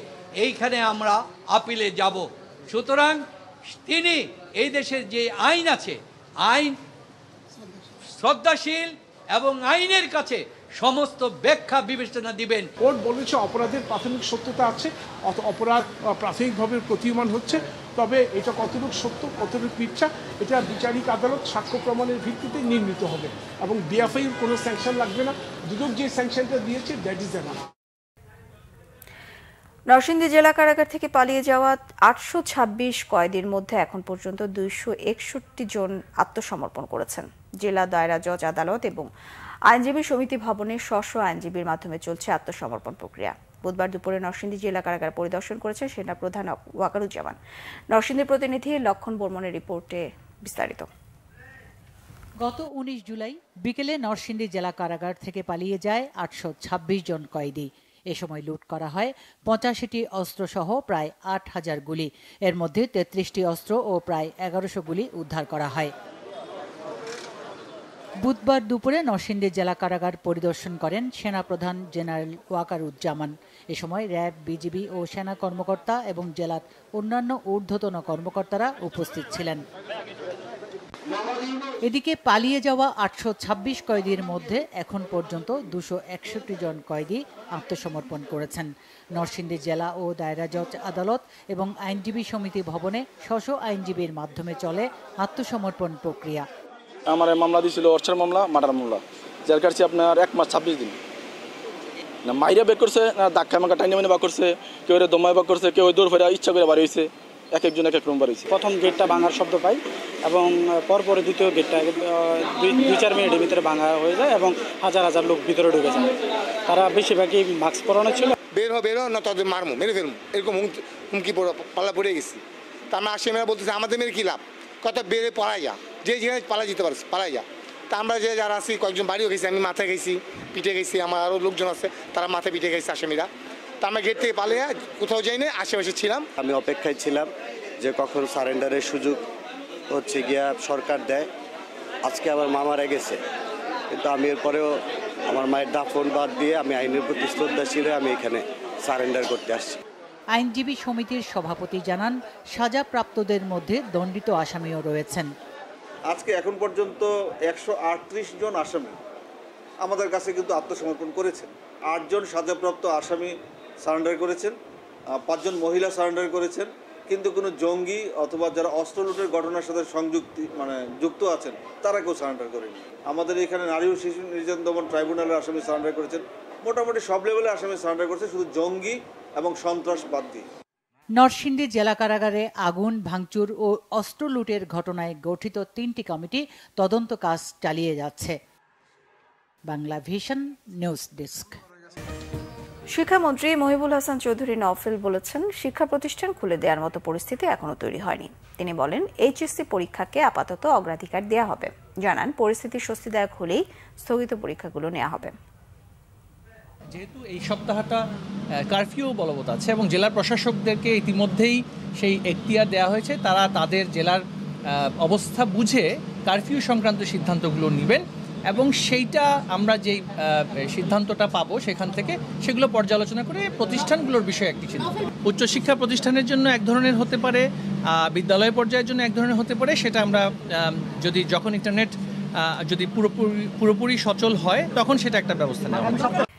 এইখানে আমরা আপিলে যাব। সুতরাং তিনি এই দেশের যে আইন আছে, আইন শ্রদ্ধাশীল এবং আইনের কাছে সমস্ত ব্যাখ্যা বিবেচনা দিবেন। কোর্ট বলেছে অপরাধের প্রাথমিক সত্যতা আছে, অপরাধ প্রাথমিকভাবে প্রতীয়মান হচ্ছে, তবে এটা কতটুকু সত্য কতটুকু মিথ্যা এটা বিচারিক আদালত সাক্ষ্য প্রমাণের ভিত্তিতে নির্ণীত হবে এবং ডিএফআই কোনো স্যাংশন লাগবে না। দুদক যে স্যাংশনটা দিয়েছে দ্যাট ইজ এনাফ। নরসিংদী জেলা কারাগার থেকে পালিয়ে যাওয়া 826 কয়েদির মধ্যে এখন পর্যন্ত 261 জন আত্মসমর্পণ করেছেন। জেলা দায়রা জজ আদালত এবং আইনজীবী সমিতি ভবনে স্ব আইনজীবীর মাধ্যমে চলছে আত্মসমর্পণ প্রক্রিয়া। বুধবার দুপুরে নরসিংদী জেলা কারাগার পরিদর্শন করেছেন সেনা প্রধান ওয়াকারুজ্জামান। নরসিংদীর প্রতিনিধি লক্ষণ বর্মনের রিপোর্টে বিস্তারিত। গত 19 জুলাই বিকেলে নরসিংদী জেলা কারাগার থেকে পালিয়ে যায় 826 জন কয়েদি। এ সময় লুট করা হয় 85টি অস্ত্রসহ প্রায় 8000 গুলি। এর মধ্যে 33টি অস্ত্র ও প্রায় 1100 গুলি উদ্ধার করা হয়। বুধবার দুপুরে নরসিংদী জেলা কারাগার পরিদর্শন করেন সেনাপ্রধান জেনারেল ওয়াকারুজ্জামান। এ সময় র্যাব, বিজিবি ও সেনা কর্মকর্তা এবং জেলার অন্যান্য ঊর্ধ্বতন কর্মকর্তারা উপস্থিত ছিলেন। এদিকে পালিয়ে যাওয়া 826 কয়েদির মধ্যে এখন পর্যন্ত 261 জন কয়েদি আত্মসমর্পণ করেছেন। নরসিংদী জেলা ও দায়রা জজ আদালত এবং আইনজীবী সমিতি ভবনে স্ব আইনজীবীর মাধ্যমে চলে আত্মসমর্পণ প্রক্রিয়া। আমার মামলা দিয়েছিল অর্চার মামলা, মার্ডার মামলা, যার কাছে আপনার 1 মাস 26 দিন। না মাইরা বের করছে, না ধাক্কা মাকা টাইনে মানে বা করছে, কেউ দমায় বা করছে, কেউ দৌড় ফেরা ইচ্ছা করে বাড়ি হয়েছে, এক একজন এক এক রুম বাড়ি হয়েছে। প্রথম গেটটা ভাঙার শব্দ পাই এবং পরপরে দ্বিতীয় গেটটা 2-4 মিনিটের ভিতরে ভাঙা হয়ে যায় এবং হাজার হাজার লোক ভিতরে ঢুকে যায়। তারা বেশিরভাগই মাস্ক পরানো ছিল। বের হো না তাদের মারমো, মেরে ফেলবো, এরকম হুমকি পাল্লা পড়ে গেছি। তা আমরা আসামিরা বলতেছে আমাদের মেরে কী লাভ, কত বেড়ে পড়াই যা, যে যেখানে পালা যেতে পারছি পালাই যা। তা আমরা যে যারা আছি কয়েকজন বাড়িও গেছি, আমি মাথায় গেছি, পিঠে গেছি, আমার আরও লোকজন আছে তারা মাথায় পিঠে গেছে আসামিরা। তা আমরা গেট থেকে পালিয়ে কোথাও যাই না, আশেপাশে ছিলাম। আমি অপেক্ষায় ছিলাম যে কখন সারেন্ডারের সুযোগ হচ্ছে গিয়া সরকার দেয়। আজকে আমার মা মারা গেছে, কিন্তু আমি এরপরেও আমার মায়ের দাফন বাদ দিয়ে আমি আইনের প্রতি শ্রদ্ধাশীল হয়ে আমি এখানে সারেন্ডার করতে আসছি। আইনজীবী সমিতির সভাপতি জানান, সাজাপ্রাপ্তদের মধ্যে দণ্ডিত আসামিও রয়েছেন। আজকে এখন পর্যন্ত 138 জন আসামি আমাদের কাছে কিন্তু আত্মসমর্পণ করেছেন। 8 জন সাজাপ্রাপ্ত আসামি সারেন্ডার করেছেন, 5 জন মহিলা সারেন্ডার করেছেন, কিন্তু কোনো জঙ্গি অথবা যারা অস্ত্র লুটের ঘটনার সাথে যুক্ত আছেন তারা কেউ সারেন্ডার করেনি। আমাদের এখানে নারী ও শিশু নির্যাতন দমন ট্রাইব্যুনালের আসামি সারেন্ডার করেছেন, মোটামুটি সব লেভেলে আসামি সারেন্ডার করেছে, শুধু জঙ্গি এবং সন্ত্রাস বাদ দিয়ে। নরসিংদী জেলা কারাগারে আগুন, ভাঙচুর ও অস্ত্র লুটের ঘটনায় গঠিত 3টি কমিটি তদন্ত কাজ চালিয়ে যাচ্ছে। Bangla vision news desk. শিক্ষামন্ত্রী মহিবুল হাসান চৌধুরী নওফেল বলেছেন, শিক্ষা প্রতিষ্ঠান খুলে দেওয়ার মতো পরিস্থিতি এখনো তৈরি হয়নি। তিনি বলেন, এইচএসসি পরীক্ষাকে আপাতত অগ্রাধিকার দেওয়া হবে। জানান, পরিস্থিতি স্বস্তিদায়ক হলেই স্থগিত পরীক্ষাগুলো নেওয়া হবে। যেহেতু এই সপ্তাহটা কারফিউ বলবৎ আছে এবং জেলা প্রশাসকদেরকে ইতিমধ্যেই সেই এখতিয়ার দেওয়া হয়েছে, তারা তাদের জেলার অবস্থা বুঝে কারফিউ সংক্রান্ত সিদ্ধান্তগুলো নেবেন এবং সেইটা আমরা যেই সিদ্ধান্তটা পাবো সেখান থেকে সেগুলো পর্যালোচনা করে প্রতিষ্ঠানগুলোর বিষয়ে একটি সিদ্ধান্ত। উচ্চশিক্ষা প্রতিষ্ঠানের জন্য এক ধরনের হতে পারে, বিদ্যালয় পর্যায়ের জন্য এক ধরনের হতে পারে, সেটা আমরা যখন ইন্টারনেট যদি পুরোপুরি সচল হয় তখন সেটা একটা ব্যবস্থা নেওয়া হবে।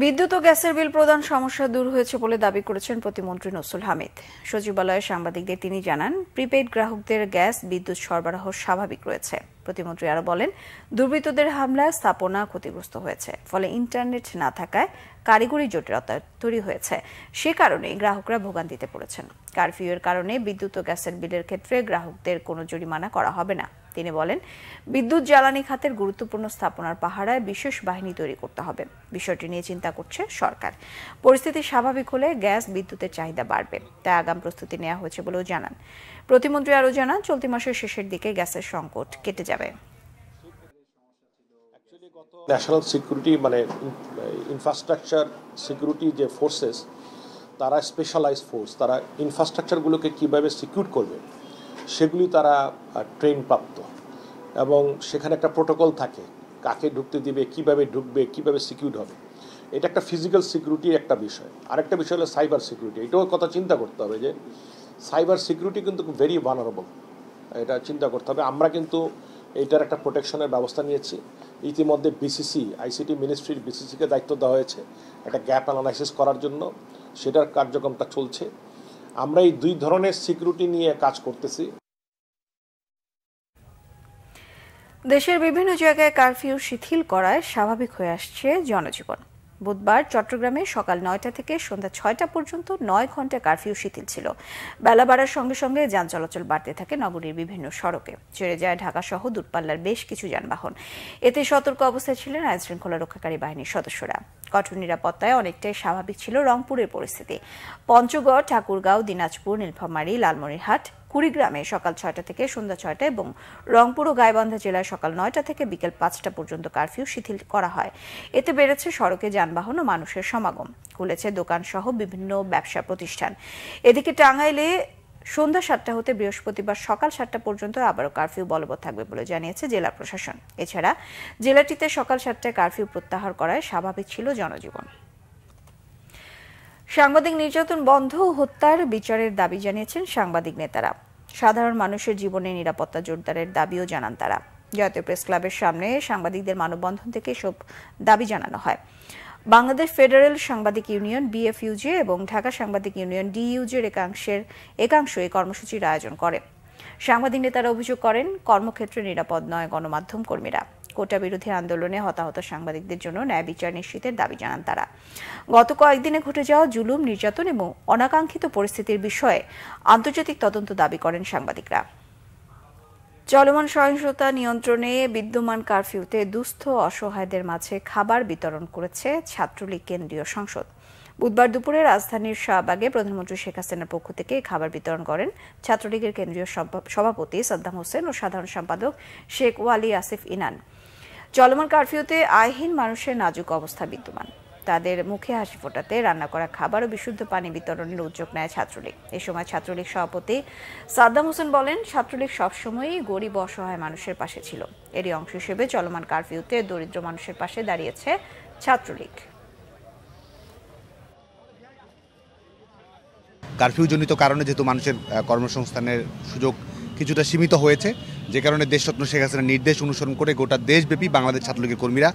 বিদ্যুৎ ও গ্যাসের বিল প্রদান সমস্যা দূর হয়েছে বলে দাবি করেছেন প্রতিমন্ত্রী নসরুল হামিদ। সচিবালয়ে সাংবাদিকদের তিনি জানান, প্রিপেইড গ্রাহকদের গ্যাস বিদ্যুৎ সরবরাহ স্বাভাবিক রয়েছে। প্রতিমন্ত্রী আরো বলেন, দুর্বৃত্তদের হামলায় স্থাপনা ক্ষতিগ্রস্ত হয়েছে, ফলে ইন্টারনেট না থাকায় কারিগরি জটিলতা তৈরি হয়েছে। সে কারণে গ্রাহকরা ভোগান্তিতে পড়েছেন। কারফিউয়ের কারণে বিদ্যুৎ ও গ্যাসের বিলের ক্ষেত্রে গ্রাহকদের কোনো জরিমানা করা হবে না। তিনি বলেন, বিদ্যুৎ জ্বালানি খাতের গুরুত্বপূর্ণ স্থাপনার পাহারায় বিশেষ বাহিনী তৈরি করতে হবে। বিষয়টি নিয়ে চিন্তা করছে সরকার। পরিস্থিতি স্বাভাবিক হলে গ্যাস বিদ্যুতের চাহিদা বাড়বে, তাই আগাম প্রস্তুতি নেওয়া হয়েছে বলেও জানান। প্রতিমন্ত্রী আরও জানান, চলতি মাসের শেষের দিকে গ্যাসের সংকট কেটে যাবে। ন্যাশনাল সিকিউরিটি মানে ইনফ্রাস্ট্রাকচার সিকিউরিটি যে ফোর্সেস, তারা স্পেশালাইজ ফোর্স, তারা ইনফ্রাস্ট্রাকচারগুলোকে কীভাবে সিকিউর করবে সেগুলি তারা ট্রেন প্রাপ্ত, এবং সেখানে একটা প্রোটোকল থাকে, কাকে ঢুকতে দিবে, কিভাবে ঢুকবে, কিভাবে সিকিউর হবে। এটা একটা ফিজিক্যাল সিকিউরিটির একটা বিষয়। আরেকটা বিষয় হলো সাইবার সিকিউরিটি। এটাও কথা চিন্তা করতে হবে যে সাইবার সিকিউরিটি কিন্তু ভেরি ভালনারেবল, এটা চিন্তা করতে হবে। আমরা কিন্তু এইটার একটা প্রোটেকশনের ব্যবস্থা নিয়েছি। ইতিমধ্যে বিসিসি, আইসিটি মিনিস্ট্রির বিসিসিকে দায়িত্ব দেওয়া হয়েছে একটা গ্যাপ অ্যানালাইসিস করার জন্য, সেটার কার্যক্রমটা চলছে। আমরা এই দুই ধরনের সিকিউরিটি নিয়ে কাজ করতেছি। দেশের বিভিন্ন জায়গায় কারফিউ শিথিল করায় স্বাভাবিক হয়ে আসছে জনজীবন। বুধবার চট্টগ্রামে সকাল ৯টা থেকে সন্ধ্যা ৬টা পর্যন্ত ৯ ঘন্টা কারফিউ শিথিল ছিল। বেলা বাড়ার সঙ্গে সঙ্গে যান চলাচল বাড়তে থাকে নগরীর বিভিন্ন সড়কে। ছেড়ে যায় ঢাকা সহ দূরপাল্লার বেশ কিছু যানবাহন। এতে সতর্ক অবস্থায় ছিলেন আইনশৃঙ্খলা রক্ষাকারী বাহিনীর সদস্যরা। কঠোর নিরাপত্তায় অনেকটাই স্বাভাবিক ছিল রংপুরের পরিস্থিতি। পঞ্চগড়, ঠাকুরগাঁও, দিনাজপুর, নীলফামারী, লালমনিরহাট, কুড়িগ্রামে সকাল ৬টা থেকে সন্ধ্যা ৬টা এবং রংপুর ও গাইবান্ধা জেলায় সকাল ৯টা থেকে বিকেল ৫টা পর্যন্ত কারফিউ শিথিল করা হয়। এতে বেড়েছে সড়কে যানবাহন ও মানুষের সমাগম, খুলেছে দোকান সহ বিভিন্ন ব্যবসা প্রতিষ্ঠান। এদিকে টাঙ্গাইলে সন্ধ্যা ৭টা হতে বৃহস্পতিবার সকাল ৭টা পর্যন্ত আবারও কারফিউ বলবৎ থাকবে বলে জানিয়েছে জেলা প্রশাসন। এছাড়া জেলাটিতে সকাল ৭টায় কারফিউ প্রত্যাহার করায় স্বাভাবিক ছিল জনজীবন। সাংবাদিক নির্যাতন বন্ধ ও হত্যার বিচারের দাবি জানিয়েছেন সাংবাদিক নেতারা। সাধারণ মানুষের জীবনে নিরাপত্তা জোরদারের দাবিও জানান তারা। জাতীয় প্রেস ক্লাবের সামনে সাংবাদিকদের মানববন্ধন থেকে এসব দাবি জানানো হয়। বাংলাদেশ ফেডারেল সাংবাদিক ইউনিয়ন বিএফইউজে এবং ঢাকা সাংবাদিক ইউনিয়ন ডিইউজের একাংশ এই কর্মসূচির আয়োজন করে। সাংবাদিক নেতারা অভিযোগ করেন, কর্মক্ষেত্রে নিরাপদ নয় গণমাধ্যম কর্মীরা। কোটা বিরোধী আন্দোলনে হতাহত সাংবাদিকদের জন্য ন্যায় বিচার নিশ্চিতের দাবি জানান তারা। গত কয়েকদিনে ঘটে যাওয়া জুলুম, নির্যাতন এবং অনাকাঙ্ক্ষিত পরিস্থিতির বিষয়ে আন্তর্জাতিক তদন্ত দাবি করেন সাংবাদিকরা। চলমান সহিংসতা নিয়ন্ত্রণে বিদ্যমান কারফিউতে দুস্থ অসহায়দের মাঝে খাবার বিতরণ করেছে ছাত্রলীগ কেন্দ্রীয় সংসদ। বুধবার দুপুরে রাজধানীর শাহবাগে প্রধানমন্ত্রী শেখ হাসিনার পক্ষ থেকে খাবার বিতরণ করেন ছাত্রলীগের কেন্দ্রীয় সভাপতি সাদ্দাম হোসেন ও সাধারণ সম্পাদক শেখ ওয়ালি আসিফ ইনান। চলমান কারফিউতে আয়হীন মানুষের নাজুক অবস্থা বিদ্যমান। তাদের মুখে হাসি ফোটাতে রান্না করা খাবার ও বিশুদ্ধ পানি বিতরণের উদ্যোগ নেয় ছাত্রলীগ। এ সময় ছাত্রলীগ সভাপতি সাদ্দাম হোসেন বলেন, ছাত্রলীগ সবসময়ই গরিব অসহায় মানুষের পাশে ছিল। এরই অংশ হিসেবে চলমান কারফিউতে দরিদ্র মানুষের পাশে দাঁড়িয়েছে ছাত্রলীগ। কারফিউজনিত কারণে যেহেতু মানুষের কর্মসংস্থানের সুযোগ কিছুটা সীমিত হয়েছে, যে কারণে দেশরত্ন শেখ হাসিনার নির্দেশ অনুসরণ করে গোটা দেশব্যাপী বাংলাদেশ ছাত্রলীগের কর্মীরা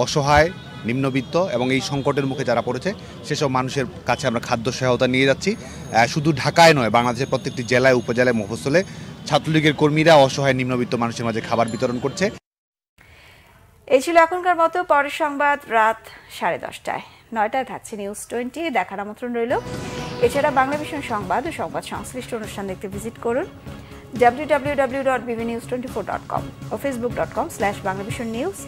অসহায়, নিম্নবিত্ত এবং এই সংকটের মুখে যারা পড়েছে সেসব মানুষের কাছে আমরা খাদ্য সহায়তা নিয়ে যাচ্ছি। শুধু ঢাকায় নয়, বাংলাদেশের প্রত্যেকটি জেলায়, উপজেলায়, মফস্বলে ছাত্রলীগের কর্মীরা অসহায় নিম্নবিত্ত মানুষের মাঝে খাবার বিতরণ করছে। এই ছিল এখনকার মতো। পরের সংবাদ রাত 10:30টায়। 9টায় থাকছে নিউজ 20। দেখার আমন্ত্রণ রইল। এছাড়া বাংলাভিশন সংবাদ ও সংবাদ সংশ্লিষ্ট অনুষ্ঠান দেখতে ভিজিট করুন www.bbnews24.com ও facebook.com/banglavisionnews।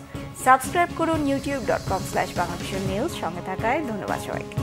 সাবস্ক্রাইব করুন youtube.com/banglavisionnews। সঙ্গে থাকায় ধন্যবাদ সবাইকে।